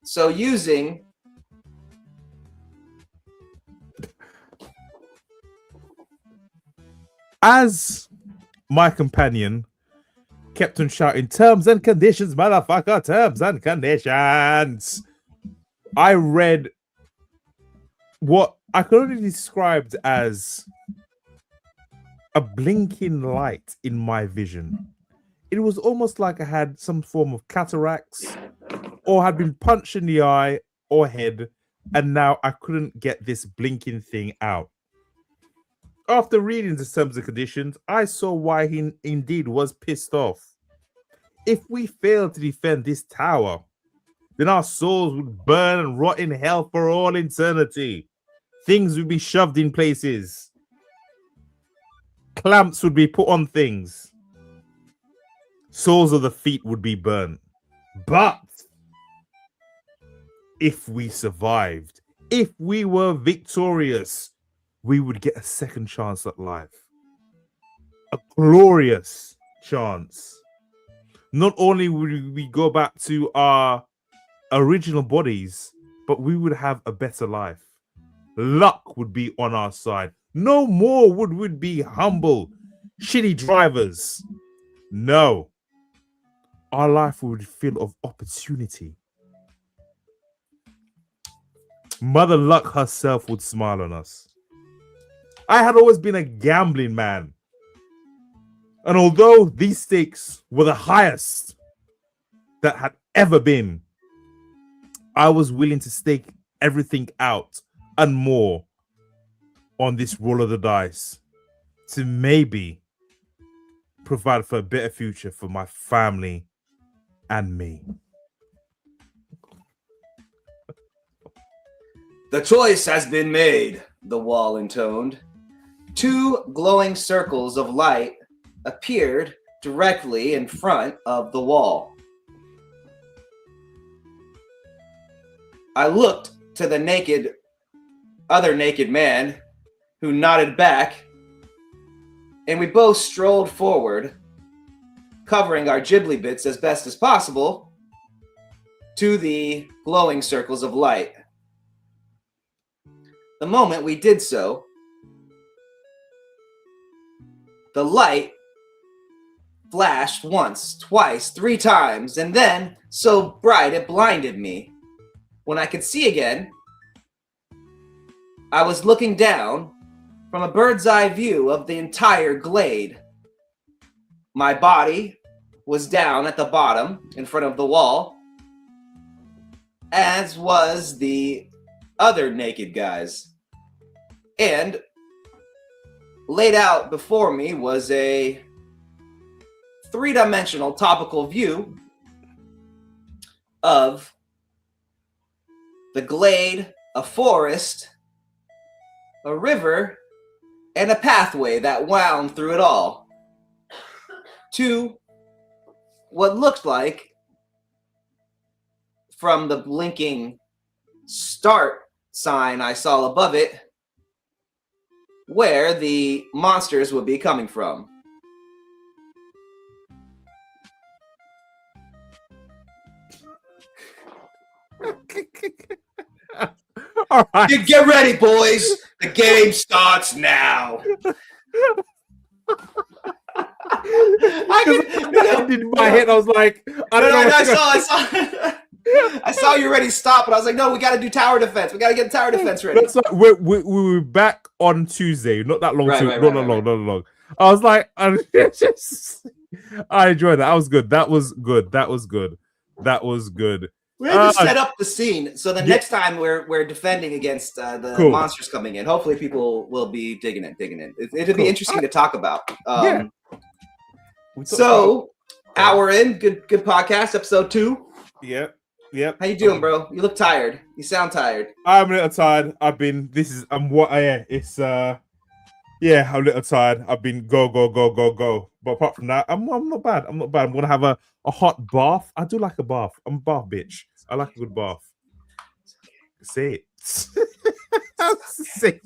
[SPEAKER 1] So using
[SPEAKER 2] as my companion kept on shouting, terms and conditions, motherfucker, terms and conditions, I read what I could only describe as a blinking light in my vision. It was almost like I had some form of cataracts or had been punched in the eye or head, and now I couldn't get this blinking thing out. After reading the terms and conditions, I saw why he indeed was pissed off. If we failed to defend this tower, then our souls would burn and rot in hell for all eternity. Things would be shoved in places. Clamps would be put on things. Soles of the feet would be burnt. But if we survived, if we were victorious, we would get a second chance at life. A glorious chance. Not only would we go back to our original bodies, but we would have a better life. Luck would be on our side. No more would we be humble, shitty drivers. No. Our life would be filled of opportunity. Mother Luck herself would smile on us. I had always been a gambling man. And although these stakes were the highest that had ever been, I was willing to stake everything out and more on this roll of the dice to maybe provide for a better future for my family and me.
[SPEAKER 1] The choice has been made, the wall intoned. 2 glowing circles of light appeared directly in front of the wall. I looked to the other naked man, who nodded back, and we both strolled forward, covering our ghibli bits as best as possible, to the glowing circles of light. The moment we did so, the light flashed once, twice, 3 times, and then so bright it blinded me. When I could see again, I was looking down from a bird's eye view of the entire glade. My body was down at the bottom in front of the wall, as was the other naked guys. And laid out before me was a 3-dimensional topical view of the glade, a forest, a river, and a pathway that wound through it all to what looked like, from the blinking start sign I saw above it, where the monsters would be coming from.
[SPEAKER 2] All right.
[SPEAKER 1] Get ready, boys. The game starts now.
[SPEAKER 2] I did in my head. I was like,
[SPEAKER 1] I saw you already stop, but I was like, no, we got to do tower defense. We got to get tower defense ready.
[SPEAKER 2] That's like, we were back on Tuesday, not that long. Not long. I was like, I enjoyed that. That was good. That was good.
[SPEAKER 1] We had to set up the scene, so the next time we're defending against the monsters coming in, hopefully people will be digging in. It'll be interesting to talk about. So, hour in, good podcast, episode 2.
[SPEAKER 2] Yep.
[SPEAKER 1] How you doing, bro? You look tired. You sound tired.
[SPEAKER 2] I'm a little tired. I'm a little tired. I've been go. But apart from that, I'm not bad. I'm gonna have a hot bath. I do like a bath. I'm a bath bitch. I like a good bath. Say it. Say it.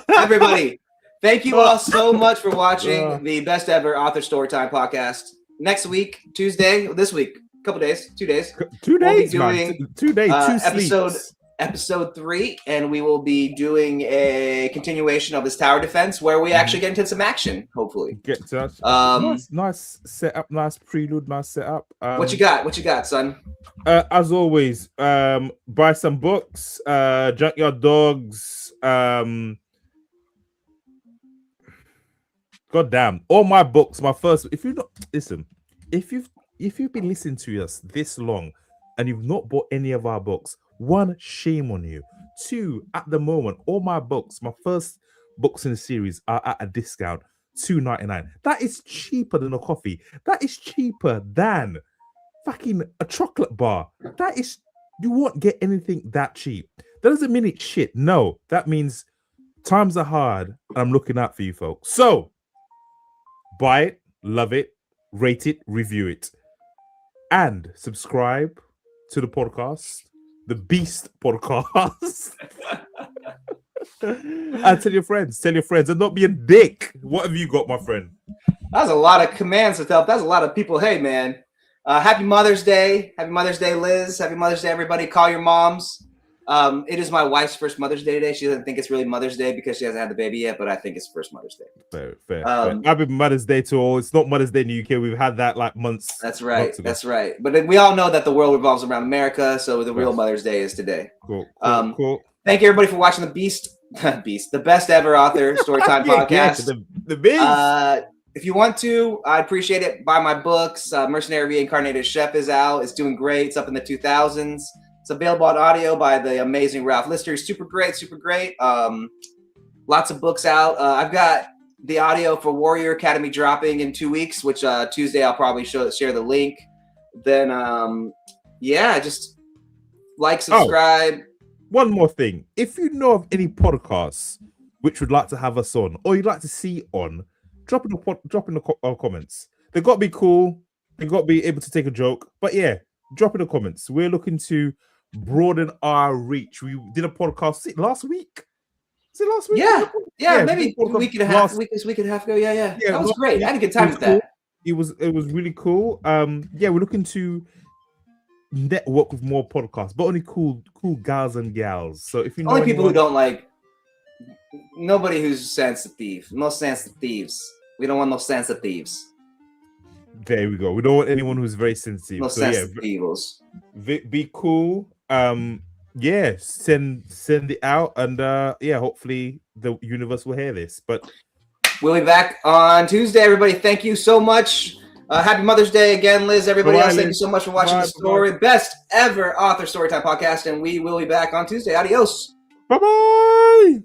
[SPEAKER 1] Everybody, thank you all so much for watching the best ever author storytime podcast. Next week, Tuesday, this week, couple days, 2 days.
[SPEAKER 2] 2 days,
[SPEAKER 1] we'll be doing
[SPEAKER 2] 2 days, 2
[SPEAKER 1] episode 3, and we will be doing a continuation of this tower defense where we actually get into some action, hopefully.
[SPEAKER 2] Get to us. Nice setup, nice prelude, nice setup.
[SPEAKER 1] What you got, son?
[SPEAKER 2] As always, buy some books, Junkyard Dogs, God damn, all my books, my first. If you've been listening to us this long and you've not bought any of our books, 1, shame on you. 2, at the moment, all my books, my first books in the series, are at a discount, $2.99. That is cheaper than a coffee. That is cheaper than fucking a chocolate bar. That is, you won't get anything that cheap. That doesn't mean it's shit. No, that means times are hard and I'm looking out for you folks. So buy it, love it, rate it, review it, and subscribe to the podcast, the Beast Podcast. And tell your friends, and not be a dick. What have you got, my friend?
[SPEAKER 1] That's a lot of commands to tell. That's a lot of people. Hey, man. Happy Mother's Day. Happy Mother's Day, Liz. Happy Mother's Day, everybody. Call your moms. It is my wife's first Mother's Day today. She doesn't think it's really Mother's Day because she hasn't had the baby yet, but I think it's first Mother's Day.
[SPEAKER 2] Fair. Happy Mother's Day to all. It's not Mother's Day in the UK. We've had that like months.
[SPEAKER 1] That's right. That's right. But we all know that the world revolves around America, so the real Mother's Day is today.
[SPEAKER 2] Cool.
[SPEAKER 1] Thank you, everybody, for watching the the best ever author Storytime podcast.
[SPEAKER 2] The Beast.
[SPEAKER 1] If you want to, I'd appreciate it. Buy my books. Mercenary Reincarnated Chef is out. It's doing great. It's up in the 2000s. It's available on audio by the amazing Ralph Lister. Super great. Lots of books out. I've got the audio for Warrior Academy dropping in 2 weeks, which Tuesday I'll probably share the link. Then, just like, subscribe.
[SPEAKER 2] One more thing. If you know of any podcasts which would like to have us on or you'd like to see on, drop in the comments. They got to be cool. They got to be able to take a joke. But yeah, drop in the comments. We're looking to broaden our reach. We did a podcast last week. Is it last week?
[SPEAKER 1] Yeah, maybe a week and a half ago. Yeah. That was great. I had a good time with that.
[SPEAKER 2] It was really cool. We're looking to network with more podcasts, but only cool guys and gals. So if you know
[SPEAKER 1] only people who don't like, nobody who's sensitive. No sensitive thieves. We don't want no sensitive thieves.
[SPEAKER 2] There we go. We don't want anyone who's very sensitive.
[SPEAKER 1] No sensitive evils.
[SPEAKER 2] Be cool. Send it out, and hopefully the universe will hear this. But
[SPEAKER 1] we'll be back on Tuesday, everybody. Thank you so much. Happy Mother's Day again, Liz. Everybody else, thank you so much for watching the story. Best ever author Storytime podcast, and we will be back on Tuesday. Adios.
[SPEAKER 2] Bye-bye.